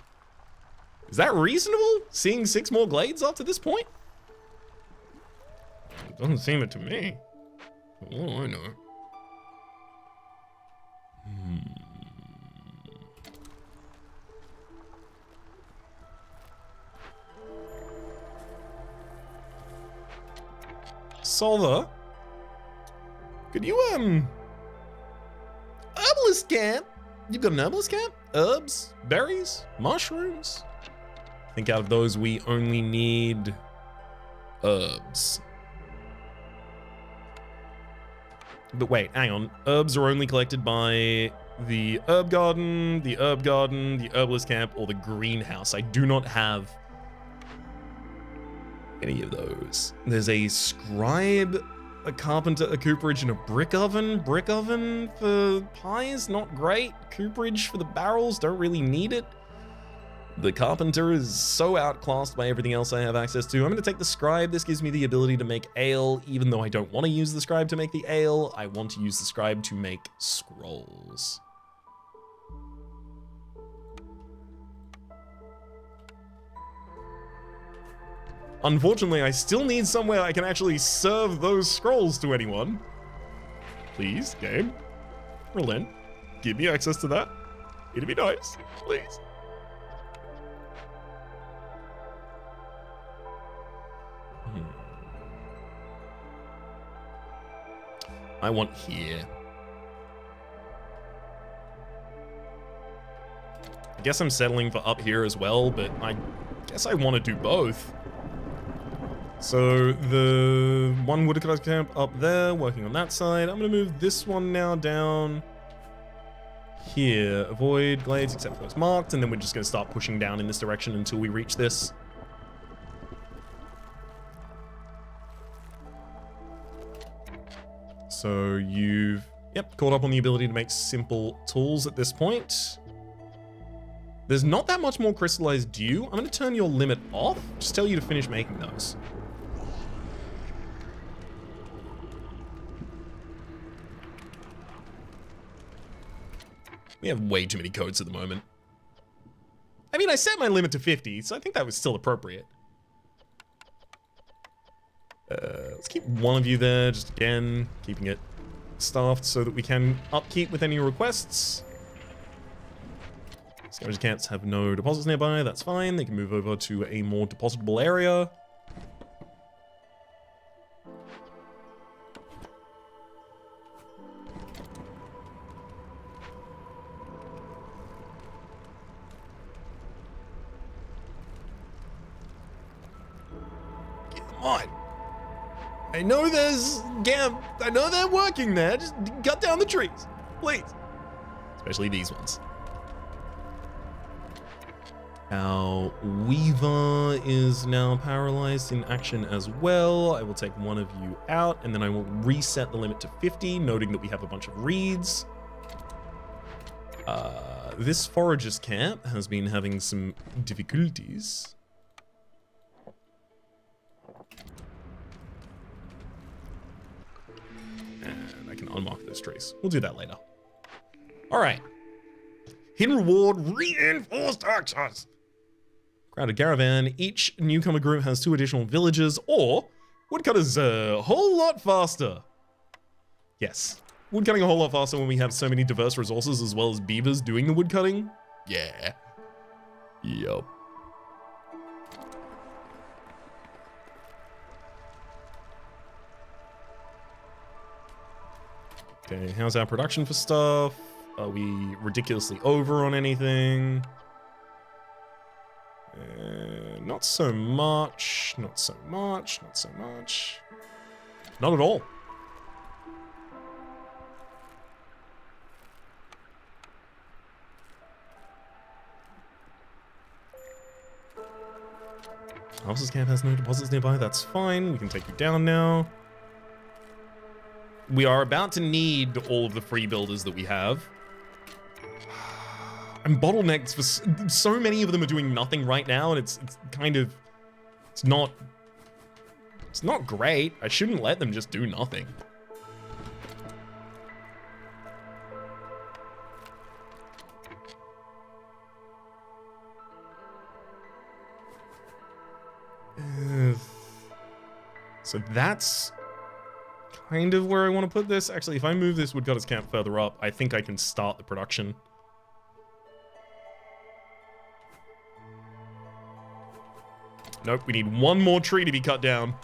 Is that reasonable? Seeing 6 more glades up to this point? It doesn't seem it to me. Oh, I know. Solver? Could you, herbalist camp? You've got an herbalist camp? Herbs, berries, mushrooms? I think out of those, we only need herbs. But wait, hang on. Herbs are only collected by the herb garden, the herbalist camp, or the greenhouse. I do not have any of those. There's a scribe, a carpenter, a cooperage, and a brick oven. Brick oven for pies, not great. Cooperage for the barrels, don't really need it. The carpenter is so outclassed by everything else I have access to. I'm going to take the scribe. This gives me the ability to make ale, even though I don't want to use the scribe to make the ale. I want to use the scribe to make scrolls. Unfortunately, I still need somewhere I can actually serve those scrolls to anyone. Please, game, relent. Give me access to that. It'd be nice, please. I want here. I guess I'm settling for up here as well, but I guess I want to do both. So the one woodcutter camp up there, working on that side. I'm going to move this one now down here. Avoid glades except for it's marked, and then we're just going to start pushing down in this direction until we reach this. So you've, caught up on the ability to make simple tools at this point. There's not that much more crystallized dew. I'm going to turn your limit off. Just tell you to finish making those. We have way too many codes at the moment. I mean, I set my limit to 50, so I think that was still appropriate. Let's keep one of you there, just again, keeping it staffed so that we can upkeep with any requests. Scavenger camps have no deposits nearby, that's fine. They can move over to a more depositable area. Come on. I know there's I know they're working there. Just cut down the trees, please. Especially these ones. Our Weaver is now paralyzed in action as well. I will take one of you out, and then I will reset the limit to 50, noting that we have a bunch of reeds. This forager's camp has been having some difficulties. And I can unmark those trees. We'll do that later. All right. Hidden reward, reinforced access. Crowded caravan. Each newcomer group has 2 additional villages, or woodcutters a whole lot faster. Yes. Woodcutting a whole lot faster when we have so many diverse resources as well as beavers doing the woodcutting. Yeah. Yup. Okay, how's our production for stuff? Are we ridiculously over on anything? Not so much, not so much, not so much. Not at all. Officer's camp has no deposits nearby, that's fine. We can take you down now. We are about to need all of the free builders that we have. I'm bottlenecked for so many of them are doing nothing right now, and it's kind of, it's not great. I shouldn't let them just do nothing. So that's kind of where I want to put this. Actually, if I move this woodcutter's camp further up, I think I can start the production. Nope, we need one more tree to be cut down.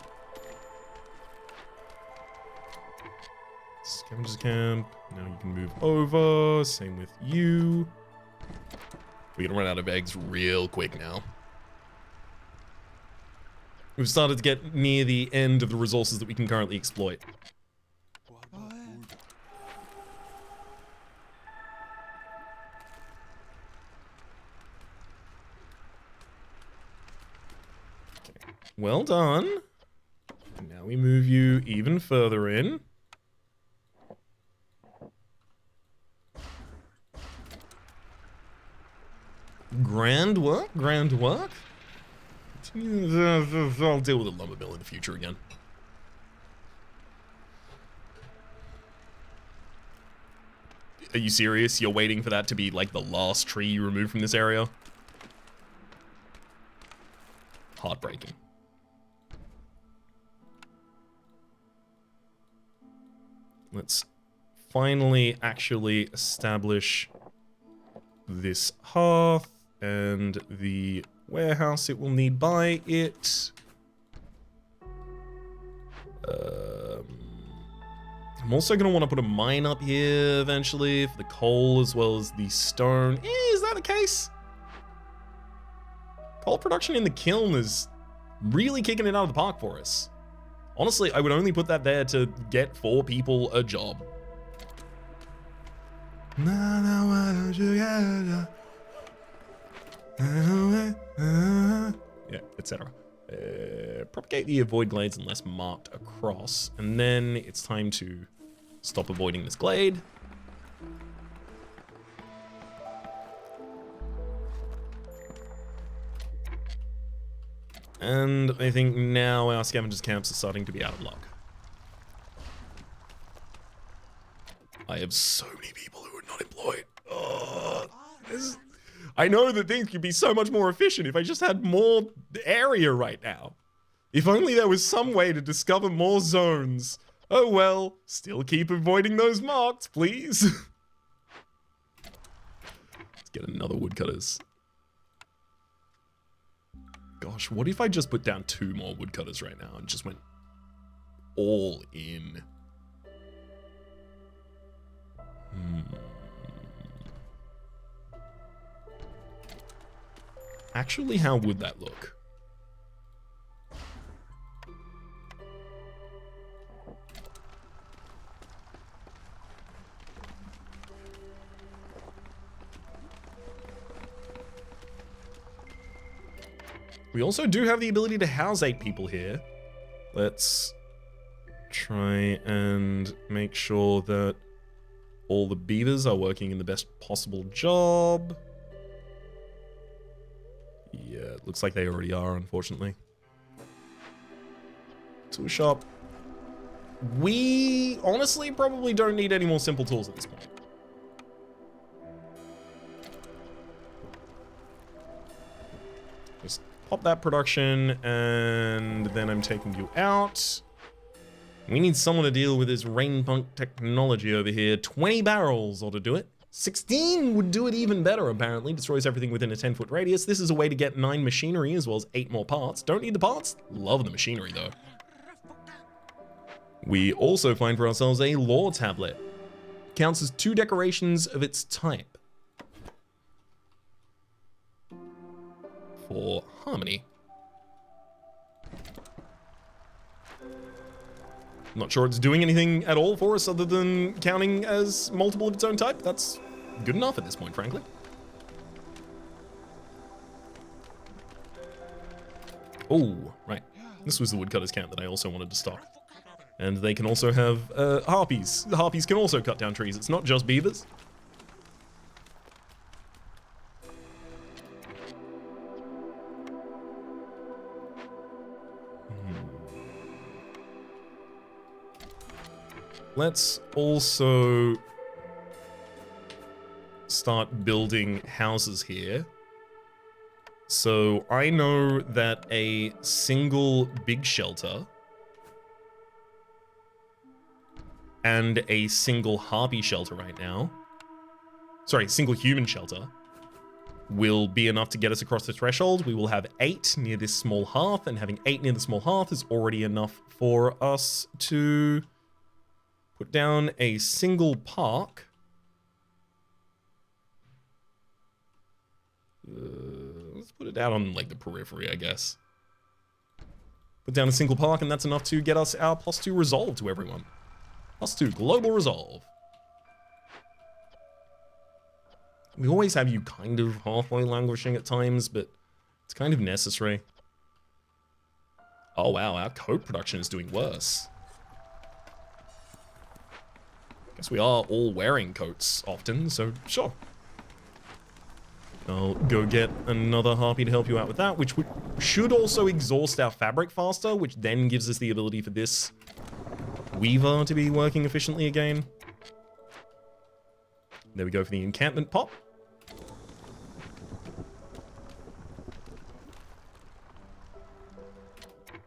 Scavenger's camp. Now you can move over. Same with you. We're gonna run out of eggs real quick now. We've started to get near the end of the resources that we can currently exploit. Okay. Well done. And now we move you even further in. Grand work, grand work. I'll deal with a lumber mill in the future again. Are you serious? You're waiting for that to be like the last tree you remove from this area? Heartbreaking. Let's finally actually establish this hearth and the warehouse it will need by it. I'm also going to want to put a mine up here eventually for the coal as well as the stone. Is that the case? Coal production in the kiln is really kicking it out of the park for us. Honestly, I would only put that there to get 4 people a job. Yeah, etc. Propagate the avoid glades unless marked across, and then it's time to stop avoiding this glade. And I think now our scavengers camps are starting to be out of luck. I have so many people who are not employed. Oh, I know that things could be so much more efficient if I just had more area right now. If only there was some way to discover more zones. Oh well, still keep avoiding those marks, please. Let's get another woodcutters. Gosh, what if I just put down 2 more woodcutters right now and just went all in? Actually, how would that look? We also do have the ability to house 8 people here. Let's try and make sure that all the beavers are working in the best possible job. Yeah, it looks like they already are, unfortunately. Tool shop. We honestly probably don't need any more simple tools at this point. Just pop that production, and then I'm taking you out. We need someone to deal with this rainpunk technology over here. 20 barrels ought to do it. 16 would do it even better, apparently. Destroys everything within a 10-foot radius. This is a way to get 9 machinery as well as 8 more parts. Don't need the parts. Love the machinery, though. We also find for ourselves a lore tablet. Counts as 2 decorations of its type. For harmony. Not sure it's doing anything at all for us other than counting as multiple of its own type. That's good enough at this point, frankly. Oh, right. This was the woodcutters camp that I also wanted to stock. And they can also have harpies. The harpies can also cut down trees. It's not just beavers. Let's also start building houses here. So I know that a single big shelter and a single harpy shelter right now, sorry, single human shelter, will be enough to get us across the threshold. We will have 8 near this small hearth, and having 8 near the small hearth is already enough for us to put down a single park. Let's put it down on like the periphery, I guess. Put down a single park, and that's enough to get us our +2 resolve to everyone. +2 global resolve. We always have you kind of halfway languishing at times, but it's kind of necessary. Oh wow, our coat production is doing worse. Guess we are all wearing coats often, so sure. I'll go get another harpy to help you out with that, which should also exhaust our fabric faster, which then gives us the ability for this weaver to be working efficiently again. There we go for the encampment pop.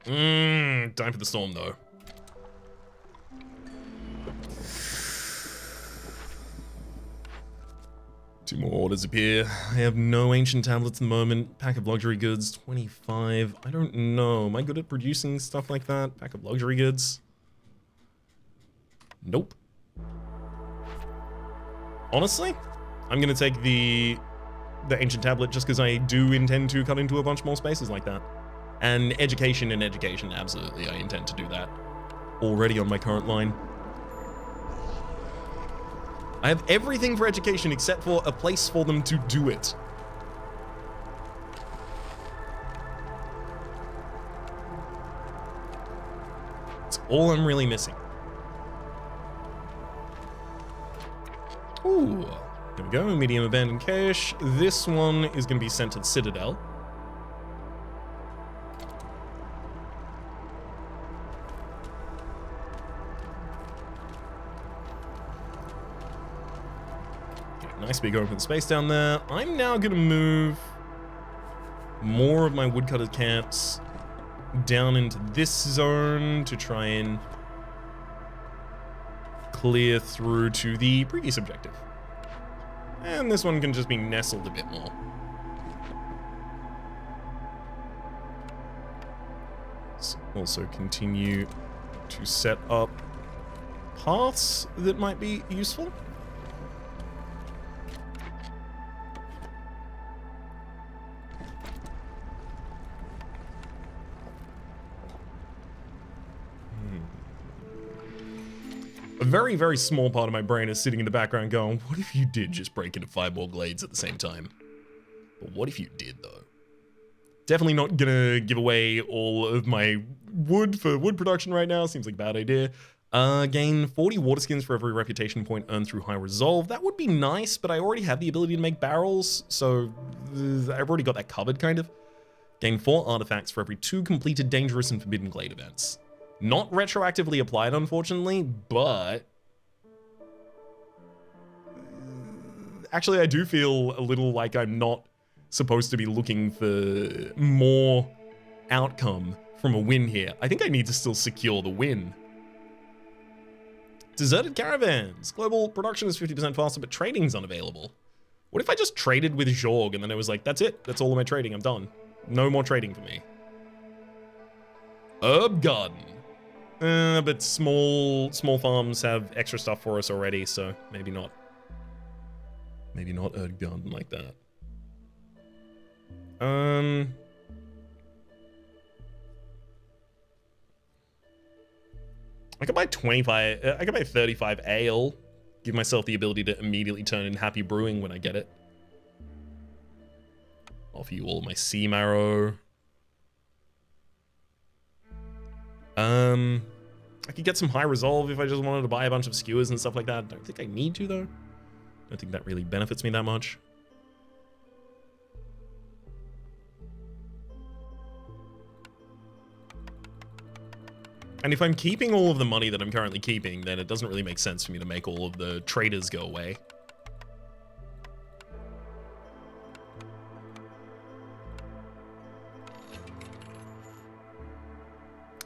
Time for the storm, though. Two more orders appear. I have no ancient tablets at the moment. Pack of luxury goods, 25. I don't know. Am I good at producing stuff like that? Pack of luxury goods? Nope. Honestly, I'm gonna take the ancient tablet just because I do intend to cut into a bunch more spaces like that. And education, absolutely, I intend to do that. Already on my current line. I have everything for education except for a place for them to do it. It's all I'm really missing. Ooh, there we go, medium abandoned cache. This one is going to be sent to the Citadel. Nice big open space down there. I'm now gonna move more of my woodcutter camps down into this zone to try and clear through to the previous objective. And this one can just be nestled a bit more. Let's also continue to set up paths that might be useful. A very, very small part of my brain is sitting in the background going, what if you did just break into 5 more glades at the same time? But what if you did, though? Definitely not gonna give away all of my wood for wood production right now. Seems like a bad idea. Gain 40 water skins for every reputation point earned through high resolve. That would be nice, but I already have the ability to make barrels, so I've already got that covered, kind of. Gain 4 artifacts for every 2 completed dangerous and forbidden glade events. Not retroactively applied, unfortunately, but actually I do feel a little like I'm not supposed to be looking for more outcome from a win here. I think I need to still secure the win. Deserted caravans. Global production is 50% faster, but trading's unavailable. What if I just traded with Jorg and then it was like, that's it. That's all of my trading. I'm done. No more trading for me. Herb garden. But small farms have extra stuff for us already, so maybe not. Maybe not herb garden like that. I could buy 25, I could buy 35 ale, give myself the ability to immediately turn in happy brewing when I get it. Offer you all my sea marrow. I could get some high resolve if I just wanted to buy a bunch of skewers and stuff like that. Don't think I need to, though. Don't think that really benefits me that much. And if I'm keeping all of the money that I'm currently keeping, then it doesn't really make sense for me to make all of the traders go away.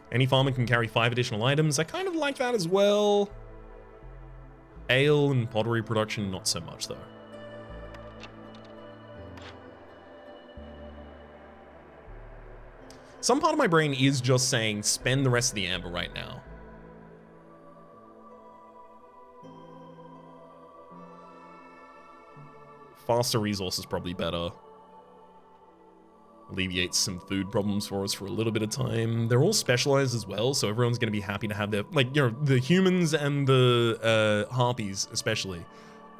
Any farmer can carry 5 additional items. I kind of like that as well. Ale and pottery production, not so much, though. Some part of my brain is just saying, spend the rest of the amber right now. Faster resource is probably better. Alleviates some food problems for us for a little bit of time. They're all specialized as well, so everyone's going to be happy to have their, like, you know, the humans and the harpies especially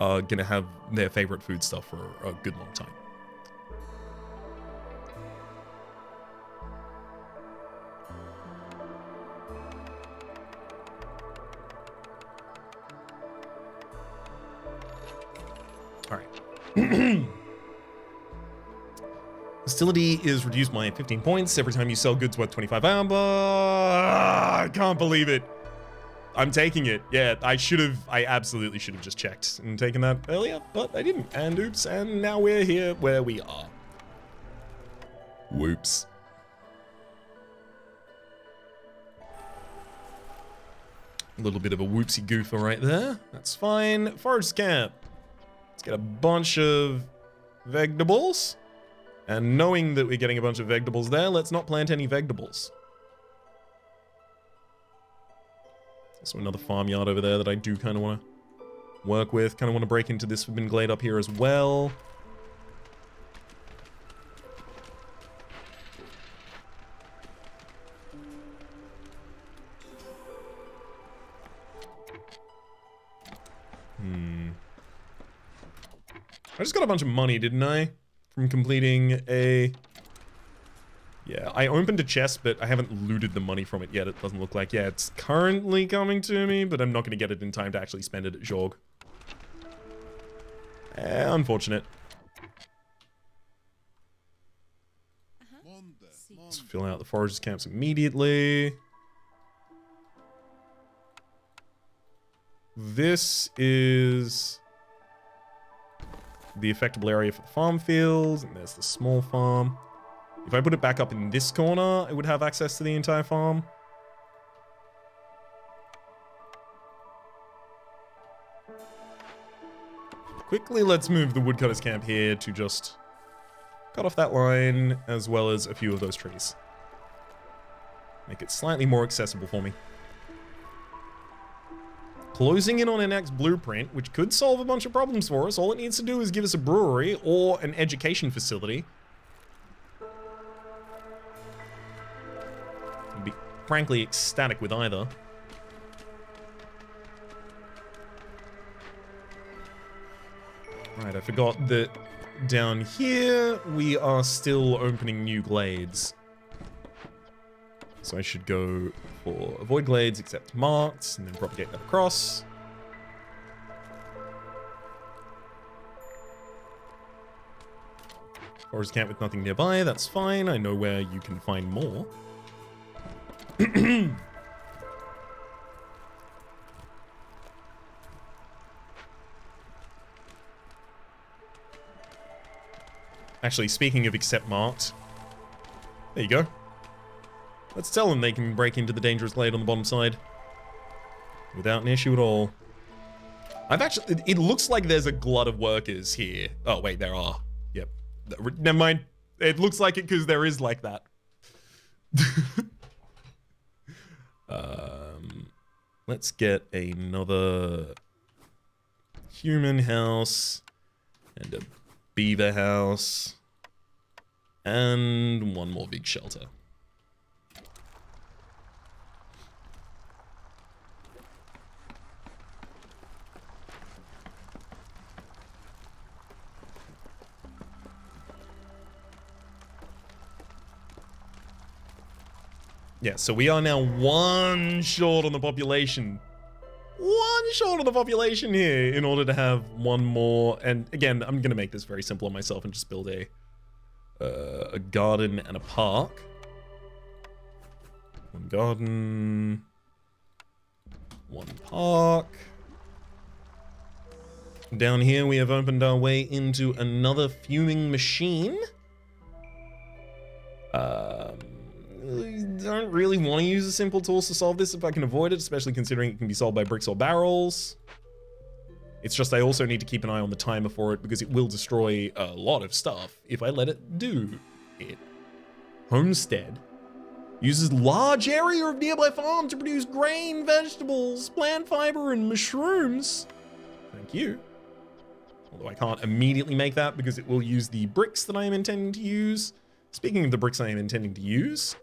are going to have their favorite food stuff for a good long time. All right. Hostility is reduced by 15 points every time you sell goods worth 25 amber. I can't believe it. I'm taking it. Yeah, I absolutely should have just checked and taken that earlier, but I didn't. And oops, and now we're here where we are. Whoops. A little bit of a whoopsie goofer right there. That's fine. Forage camp. Let's get a bunch of vegetables. And knowing that we're getting a bunch of vegetables there, let's not plant any vegetables. So another farmyard over there that I do kind of want to work with. Kind of want to break into this forbidden glade up here as well. I just got a bunch of money, didn't I? From completing a... Yeah, I opened a chest, but I haven't looted the money from it yet, it doesn't look like. Yeah, it's currently coming to me, but I'm not going to get it in time to actually spend it at Jorg. Unfortunate. Let's fill out the foragers' camps immediately. This is the effectable area for the farm fields, and there's the small farm. If I put it back up in this corner, it would have access to the entire farm. Quickly, let's move the woodcutter's camp here to just cut off that line, as well as a few of those trees. Make it slightly more accessible for me. Closing in on our next blueprint, which could solve a bunch of problems for us. All it needs to do is give us a brewery or an education facility. I'd be frankly ecstatic with either. Right, I forgot that down here we are still opening new glades. So I should go for avoid glades except marked, and then propagate that across. Forest camp with nothing nearby, that's fine. I know where you can find more. Actually, speaking of except marked, there you go. Let's tell them they can break into the dangerous glade on the bottom side without an issue at all. It looks like there's a glut of workers here. Oh, wait, there are. Yep. Never mind. It looks like it because there is like that. Let's get another human house and a beaver house and one more big shelter. Yeah, so we are now one short on the population. One short on the population here in order to have one more. And again, I'm going to make this very simple on myself and just build a garden and a park. One garden. One park. Down here we have opened our way into another fuming machine. I don't really want to use the simple tools to solve this if I can avoid it, especially considering it can be solved by bricks or barrels. It's just I also need to keep an eye on the timer for it because it will destroy a lot of stuff if I let it do it. Homestead uses large area of nearby farm to produce grain, vegetables, plant fiber, and mushrooms. Thank you. Although I can't immediately make that because it will use the bricks that I am intending to use. Speaking of the bricks I am intending to use,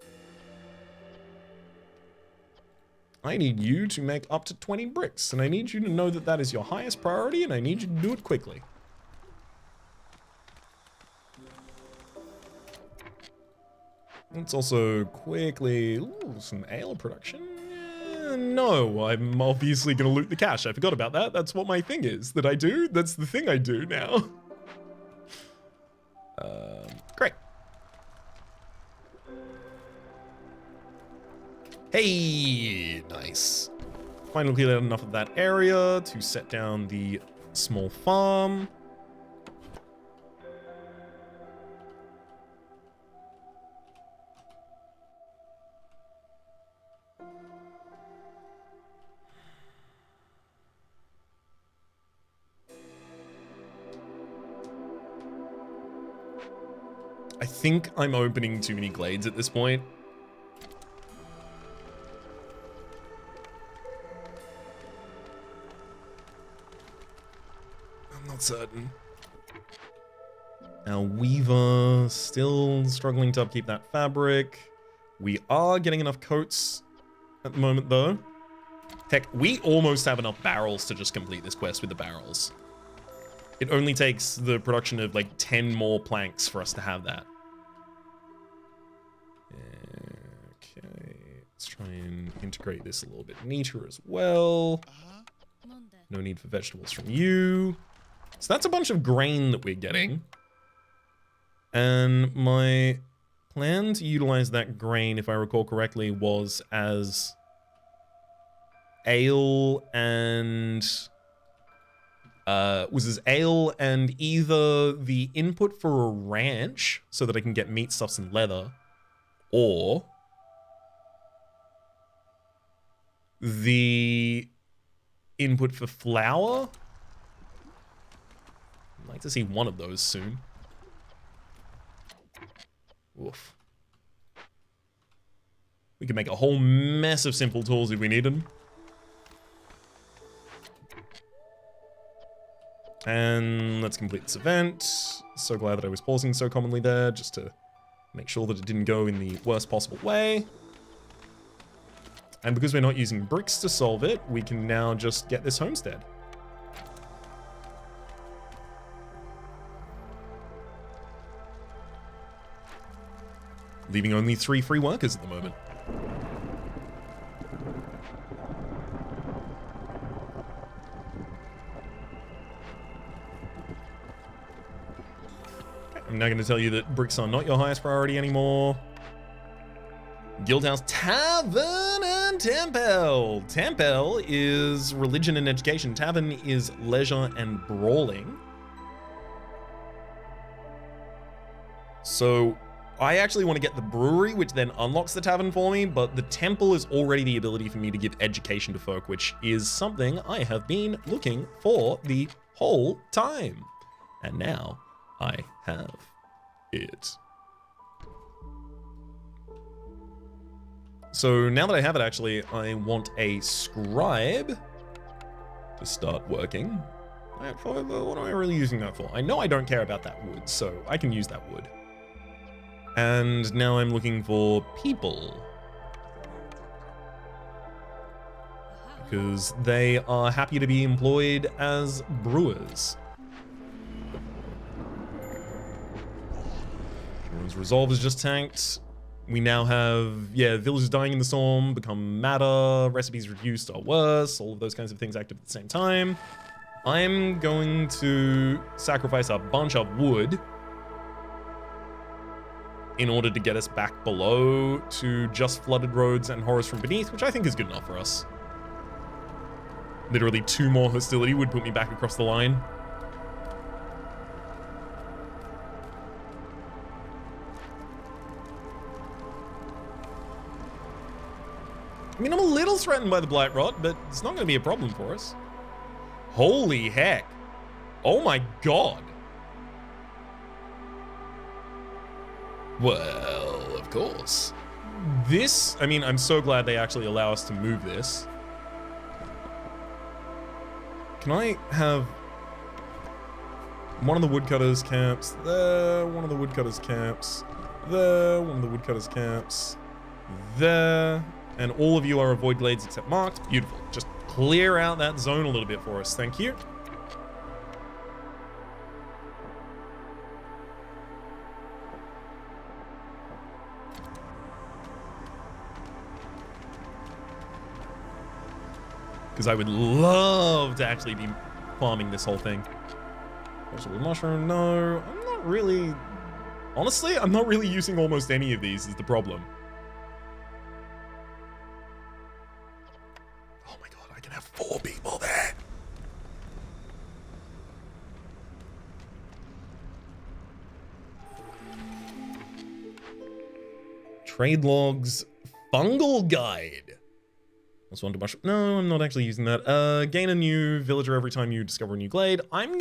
I need you to make up to 20 bricks, and I need you to know that that is your highest priority, and I need you to do it quickly. Let's also quickly... Ooh, some ale production? No, I'm obviously going to loot the cache. I forgot about that. That's what my thing is that I do. That's the thing I do now. Great. Hey, nice. Finally cleared out enough of that area to set down the small farm. I think I'm opening too many glades at this point. I'm not certain. Our weaver still struggling to upkeep that fabric. We are getting enough coats at the moment though. Heck, we almost have enough barrels to just complete this quest with the barrels. It only takes the production of like 10 more planks for us to have that. Okay, let's try and integrate this a little bit neater as well. No need for vegetables from you. So that's a bunch of grain that we're getting. And my plan to utilize that grain, if I recall correctly, was as ale and either the input for a ranch so that I can get meat stuffs and leather, or the input for flour. I'd like to see one of those soon. Oof. We could make a whole mess of simple tools if we need them. And let's complete this event. So glad that I was pausing so commonly there, just to make sure that it didn't go in the worst possible way. And because we're not using bricks to solve it, we can now just get this homestead. Leaving only 3 free workers at the moment. I'm now going to tell you that bricks are not your highest priority anymore. Guildhouse Tavern and Temple. Temple is religion and education. Tavern is leisure and brawling. So I actually want to get the brewery, which then unlocks the tavern for me, but the temple is already the ability for me to give education to folk, which is something I have been looking for the whole time. And now I have it. So now that I have it, actually, I want a scribe to start working. What am I really using that for? I know I don't care about that wood, so I can use that wood. And now I'm looking for people, because they are happy to be employed as brewers. Everyone's resolve is just tanked. We now have, villagers dying in the storm become madder, recipes reduced or worse, all of those kinds of things active at the same time. I'm going to sacrifice a bunch of wood in order to get us back below to just flooded roads and horrors from beneath, which I think is good enough for us. Literally 2 more hostility would put me back across the line. I mean, I'm a little threatened by the blight rot, but it's not going to be a problem for us. Holy heck. Oh my god. Well, of course. This, I mean, I'm so glad they actually allow us to move this. Can I have one of the woodcutters camps there, one of the woodcutters camps there, one of the woodcutters camps there, and all of you are avoid glades except marked. Beautiful. Just clear out that zone a little bit for us. Thank you. Because I would love to actually be farming this whole thing. Vegetable mushroom, no. I'm not really... Honestly, I'm not really using almost any of these is the problem. Trade logs, fungal guide. Let's want to mushroom. No, I'm not actually using that. Gain a new villager every time you discover a new glade. I'm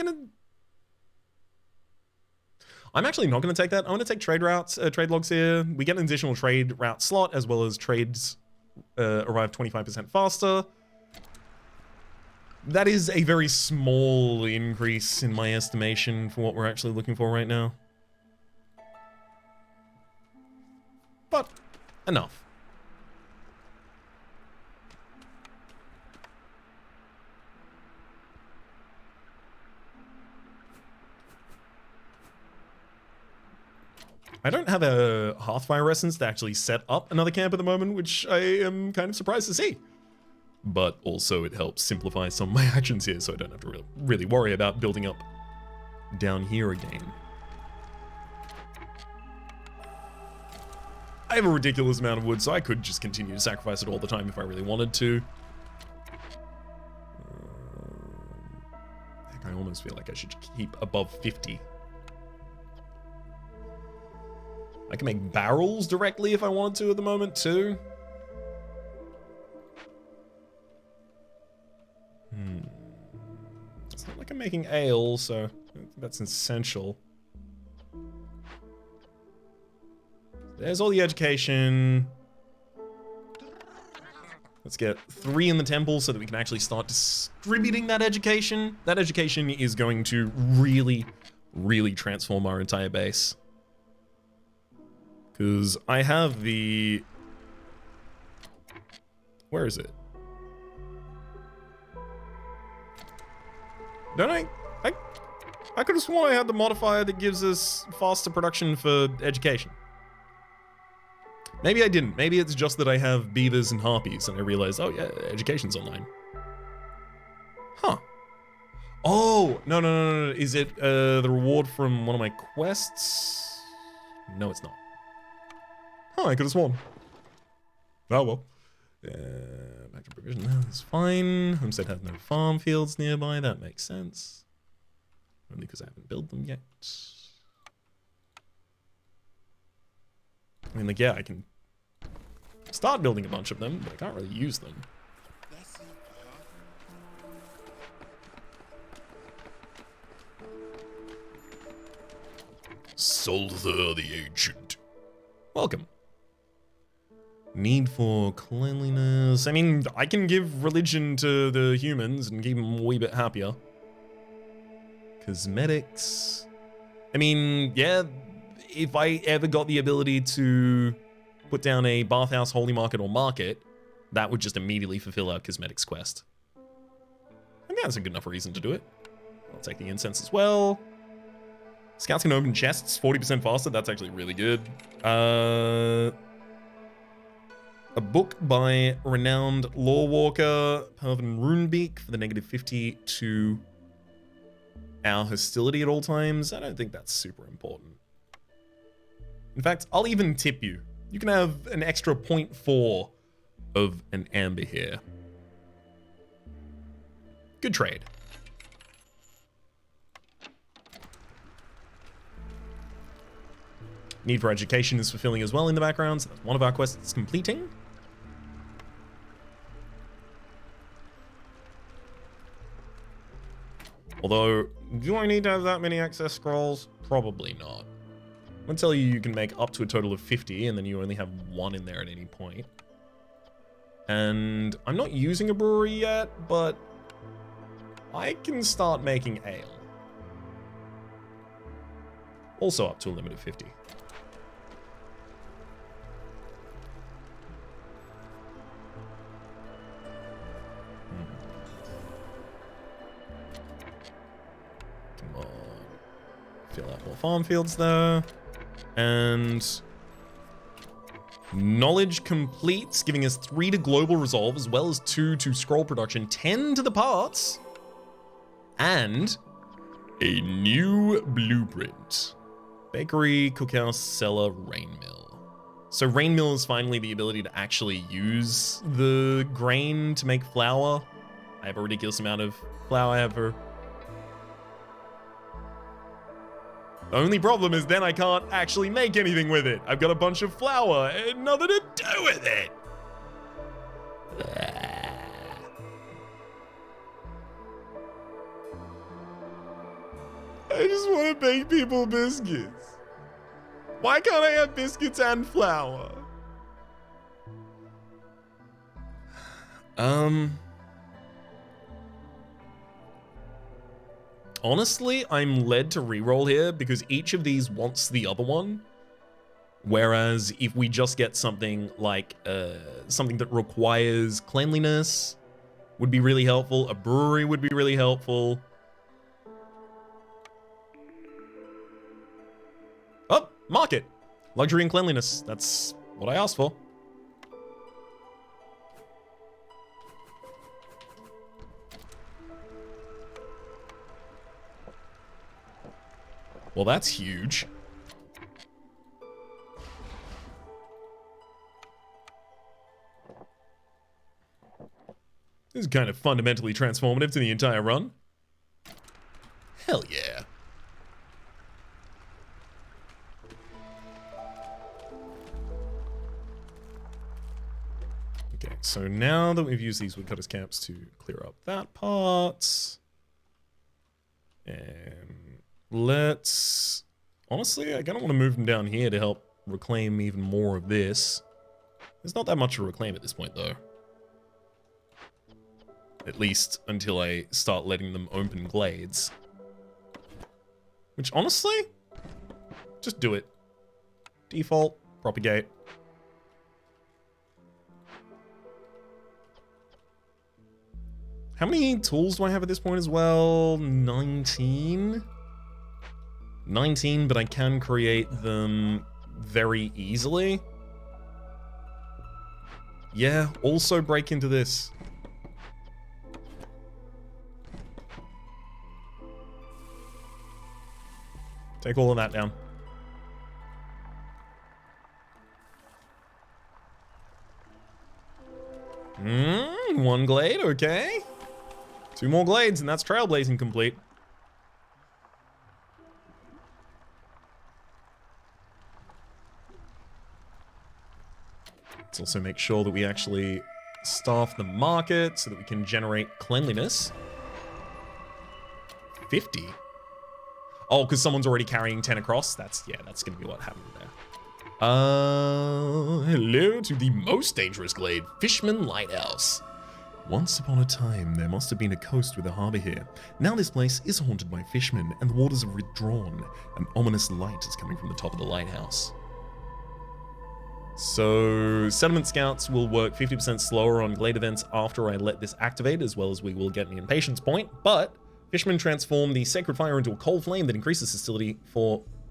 actually not gonna take that. I'm gonna take trade routes, trade logs here. We get an additional trade route slot as well as trades arrive 25% faster. That is a very small increase in my estimation for what we're actually looking for right now. But enough. I don't have a Hearthfire Essence to actually set up another camp at the moment, which I am kind of surprised to see. But also it helps simplify some of my actions here, so I don't have to really worry about building up down here again. I have a ridiculous amount of wood, so I could just continue to sacrifice it all the time if I really wanted to. Heck, I almost feel like I should keep above 50. I can make barrels directly if I wanted to at the moment too. It's not like I'm making ale, so that's essential. There's all the education. Let's get 3 in the temple so that we can actually start distributing that education. That education is going to really, really transform our entire base. Because I have the... Where is it? Don't I could have sworn I had the modifier that gives us faster production for education. Maybe I didn't. Maybe it's just that I have beavers and harpies and I realized, oh yeah, education's online. Huh. Oh, no. Is it the reward from one of my quests? No, it's not. Oh, I could have sworn. Oh well. Back to provision. That's fine. Homestead has no farm fields nearby. That makes sense. Only because I haven't built them yet. I mean, like, yeah, I can start building a bunch of them, but I can't really use them. Solther the Ancient. Welcome. Need for cleanliness. I mean, I can give religion to the humans and keep them a wee bit happier. Cosmetics. I mean, yeah, if I ever got the ability to put down a bathhouse, holy market, or market, that would just immediately fulfill our cosmetics quest. I think that's a good enough reason to do it. I'll take the incense as well. Scouts can open chests 40% faster. That's actually really good. A book by renowned lore walker Pervin Runebeak for the -50 to our hostility at all times. I don't think that's super important. In fact, I'll even tip you. You can have an extra 0.4 of an amber here. Good trade. Need for education is fulfilling as well in the background, so that's one of our quests completing. Although, do I need to have that many access scrolls? Probably not. I'm gonna tell you you can make up to a total of 50, and then you only have 1 in there at any point. And I'm not using a brewery yet, but I can start making ale. Also up to a limit of 50. Come on. Fill out more farm fields there. And knowledge completes, giving us 3 to global resolve, as well as 2 to scroll production, 10 to the parts, and a new blueprint. Bakery, cookhouse, cellar, rain mill. So rain mill is finally the ability to actually use the grain to make flour. I have a ridiculous amount of flour. I have The only problem is then I can't actually make anything with it. I've got a bunch of flour and nothing to do with it. I just want to bake people biscuits. Why can't I have biscuits and flour? Honestly, I'm led to reroll here because each of these wants the other one. Whereas if we just get something like something that requires cleanliness would be really helpful. A brewery would be really helpful. Oh, market. Luxury and cleanliness. That's what I asked for. Well, that's huge. This is kind of fundamentally transformative to the entire run. Hell yeah. Okay, so now that we've used these woodcutter's caps to clear up that part. And let's... Honestly, I kind of want to move them down here to help reclaim even more of this. There's not that much to reclaim at this point, though. At least until I start letting them open glades. Which, honestly, just do it. Default, propagate. How many tools do I have at this point as well? 19? 19, but I can create them very easily. Yeah, also break into this. Take all of that down. One glade, okay. 2 more glades, and that's trailblazing complete. Let's also make sure that we actually staff the market so that we can generate cleanliness. 50? Oh, because someone's already carrying 10 across? That's gonna be what happened there. Hello to the most dangerous glade, Fishman Lighthouse. Once upon a time, there must have been a coast with a harbor here. Now this place is haunted by fishmen, and the waters have withdrawn. An ominous light is coming from the top of the lighthouse. So, settlement scouts will work 50% slower on glade events after I let this activate, as well as we will get an impatience point, but fishermen transform the sacred fire into a coal flame that increases hostility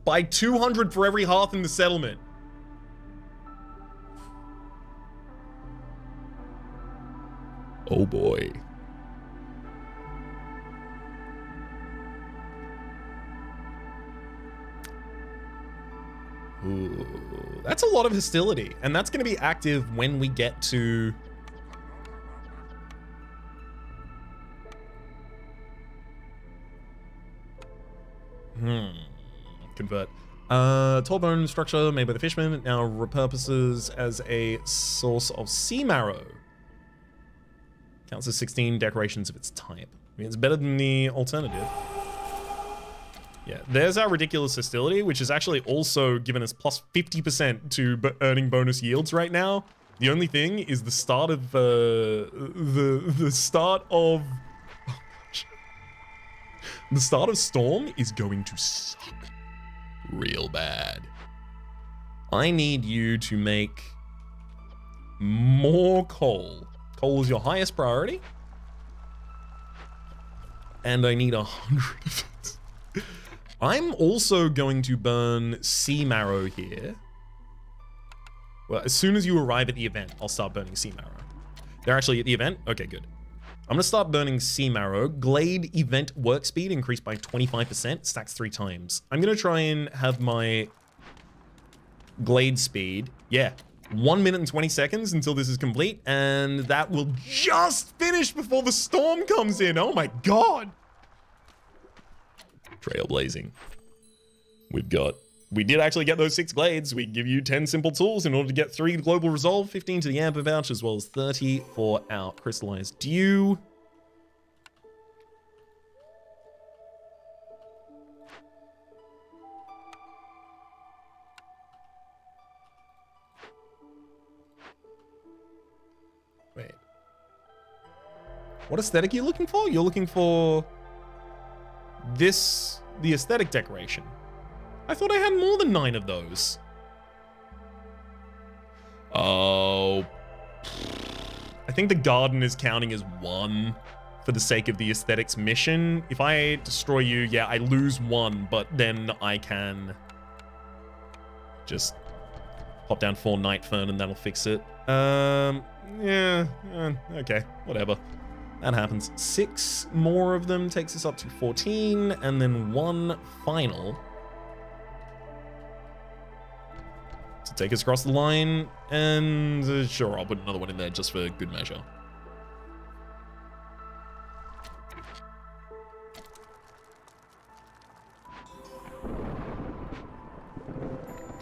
by 200 for every hearth in the settlement. Oh boy. Ooh, that's a lot of hostility, and that's going to be active when we get to... Convert. Tall bone structure made by the fisherman now repurposes as a source of sea marrow. Counts as 16 decorations of its type. I mean, it's better than the alternative. Yeah, there's our ridiculous hostility, which has actually also given us plus 50% to earning bonus yields right now. The only thing is the start of the start of the start of Storm is going to suck real bad. I need you to make more coal. Coal is your highest priority. And I need 100 of it. I'm also going to burn sea marrow here. Well, as soon as you arrive at the event, I'll start burning sea marrow. They're actually at the event? Okay, good. I'm gonna start burning sea marrow. Glade event work speed increased by 25%, stacks 3 times. I'm gonna try and have my glade speed, 1 minute and 20 seconds until this is complete, and that will just finish before the storm comes in. Oh my god. Trailblazing. We did actually get those 6 glades. We give you 10 simple tools in order to get 3 global resolve, 15 to the amber vouch, as well as 30 for our crystallized dew. Wait. What aesthetic are you looking for? You're looking for this, the aesthetic decoration. I thought I had more than 9 of those. Oh. I think the garden is counting as 1 for the sake of the aesthetics mission. If I destroy you, yeah, I lose 1, but then I can just pop down 4 night fern and that'll fix it. Yeah, okay, whatever. That happens. 6 more of them takes us up to 14, and then 1 final to take us across the line, and sure, I'll put another one in there just for good measure.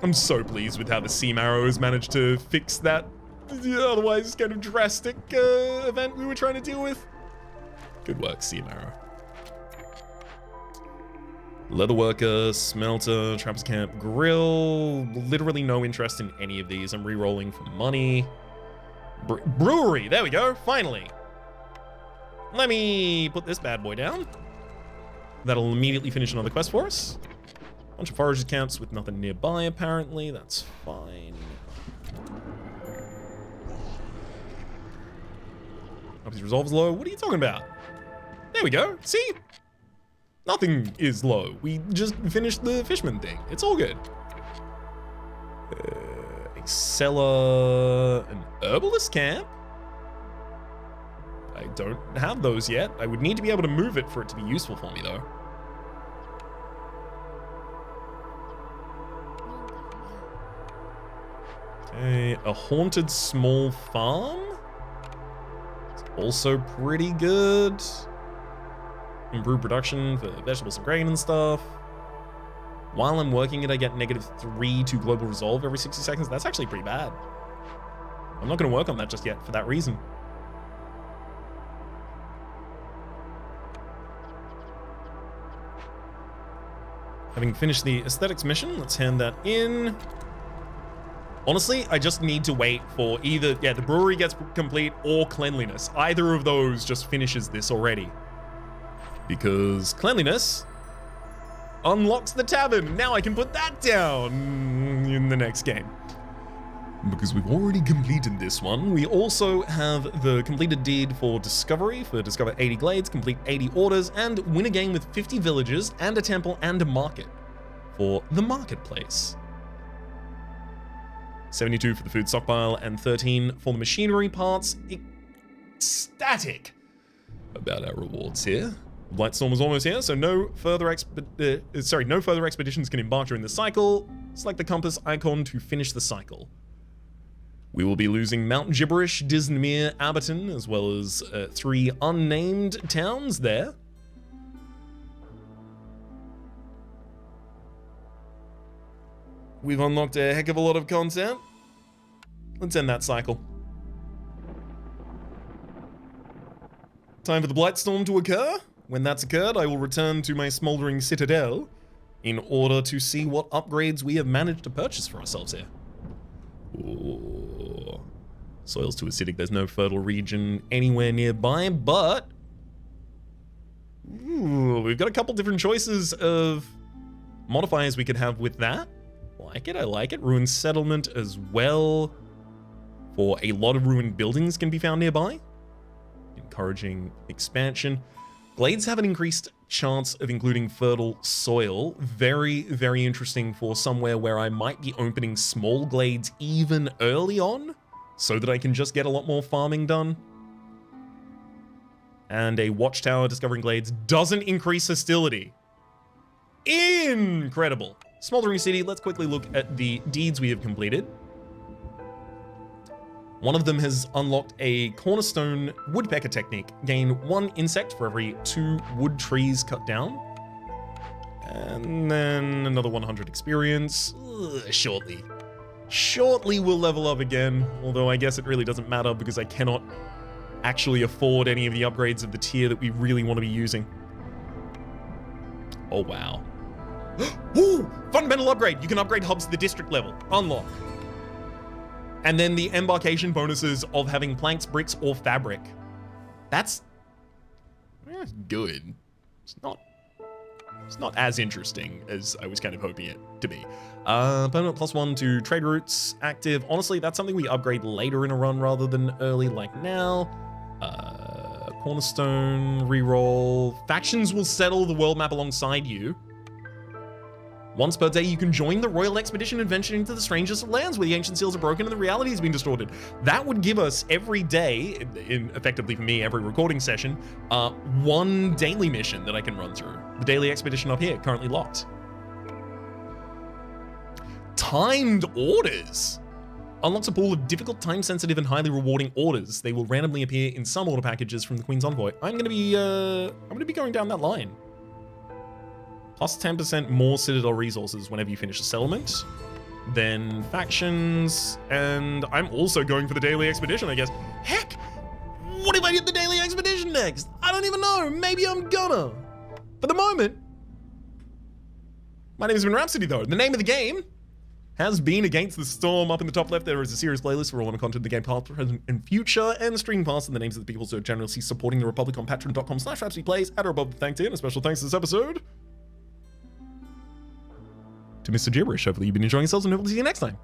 I'm so pleased with how the Sea Marrow has managed to fix that otherwise kind of drastic event we were trying to deal with. Good work, Sea Marrow. Leatherworker, Smelter, Trapper's Camp, Grill. Literally no interest in any of these. I'm re-rolling for money. Brewery, there we go, finally. Let me put this bad boy down. That'll immediately finish another quest for us. Bunch of forage accounts with nothing nearby, apparently. That's fine. Obviously, resolve's low. What are you talking about? There we go. See? Nothing is low. We just finished the Fishman thing. It's all good. A cellar, an herbalist camp? I don't have those yet. I would need to be able to move it for it to be useful for me, though. Okay, a haunted small farm? It's also pretty good. Improve production for vegetables and grain and stuff. While I'm working it, I get -3 to global resolve every 60 seconds. That's actually pretty bad. I'm not going to work on that just yet for that reason. Having finished the aesthetics mission, let's hand that in. Honestly, I just need to wait for either, yeah, the brewery gets complete or cleanliness. Either of those just finishes this already. Because cleanliness unlocks the tavern. Now I can put that down in the next game. Because we've already completed this one, we also have the completed deed for discovery, for discover 80 glades, complete 80 orders, and win a game with 50 villages and a temple and a market for the marketplace. 72 for the food stockpile and 13 for the machinery parts. Ecstatic about our rewards here. Blightstorm is almost here, so no further expeditions can embark during the cycle. Select the compass icon to finish the cycle. We will be losing Mount Gibberish, Disnmere, Aberton, as well as 3 unnamed towns there. We've unlocked a heck of a lot of content. Let's end that cycle. Time for the Blightstorm to occur. When that's occurred, I will return to my smoldering citadel in order to see what upgrades we have managed to purchase for ourselves here. Ooh. Soil's too acidic, there's no fertile region anywhere nearby, but we've got a couple different choices of modifiers we could have with that. I like it. Ruined settlement as well, for a lot of ruined buildings can be found nearby. Encouraging expansion. Glades have an increased chance of including fertile soil. Very, very interesting for somewhere where I might be opening small glades even early on, so that I can just get a lot more farming done. And a watchtower discovering glades doesn't increase hostility. Incredible. Smoldering City, let's quickly look at the deeds we have completed. One of them has unlocked a cornerstone woodpecker technique. Gain 1 insect for every 2 wood trees cut down. And then another 100 experience. Shortly. Shortly we'll level up again, although I guess it really doesn't matter because I cannot actually afford any of the upgrades of the tier that we really want to be using. Oh, wow. Ooh! Fundamental upgrade! You can upgrade hubs to the district level. Unlock. And then the embarkation bonuses of having planks, bricks, or fabric. That's good. It's not as interesting as I was kind of hoping it to be. Permanent +1 to trade routes, active. Honestly, that's something we upgrade later in a run rather than early like now. Cornerstone, reroll. Factions will settle the world map alongside you. Once per day, you can join the Royal Expedition and venture into the strangest of lands where the ancient seals are broken and the reality has been distorted. That would give us every day, effectively for me, every recording session, one daily mission that I can run through. The daily expedition up here, currently locked. Timed orders. Unlocks a pool of difficult, time-sensitive, and highly rewarding orders. They will randomly appear in some order packages from the Queen's Envoy. I'm gonna be going down that line. Plus 10% more Citadel resources whenever you finish a settlement. Then factions, and I'm also going for the daily expedition, I guess. Heck, what if I get the daily expedition next? I don't even know. Maybe I'm gonna. For the moment, my name has been Rhapsody, though. The name of the game has been Against the Storm. Up in the top left, there is a series playlist for all of the content of the game, past, present, and future, and stream past and the names of the people so generously supporting the Republic on patreon.com/RhapsodyPlays at or above the thank tier. And a special thanks to this episode to Mr. Gibberish. Hopefully you've been enjoying yourselves, and hopefully see you next time.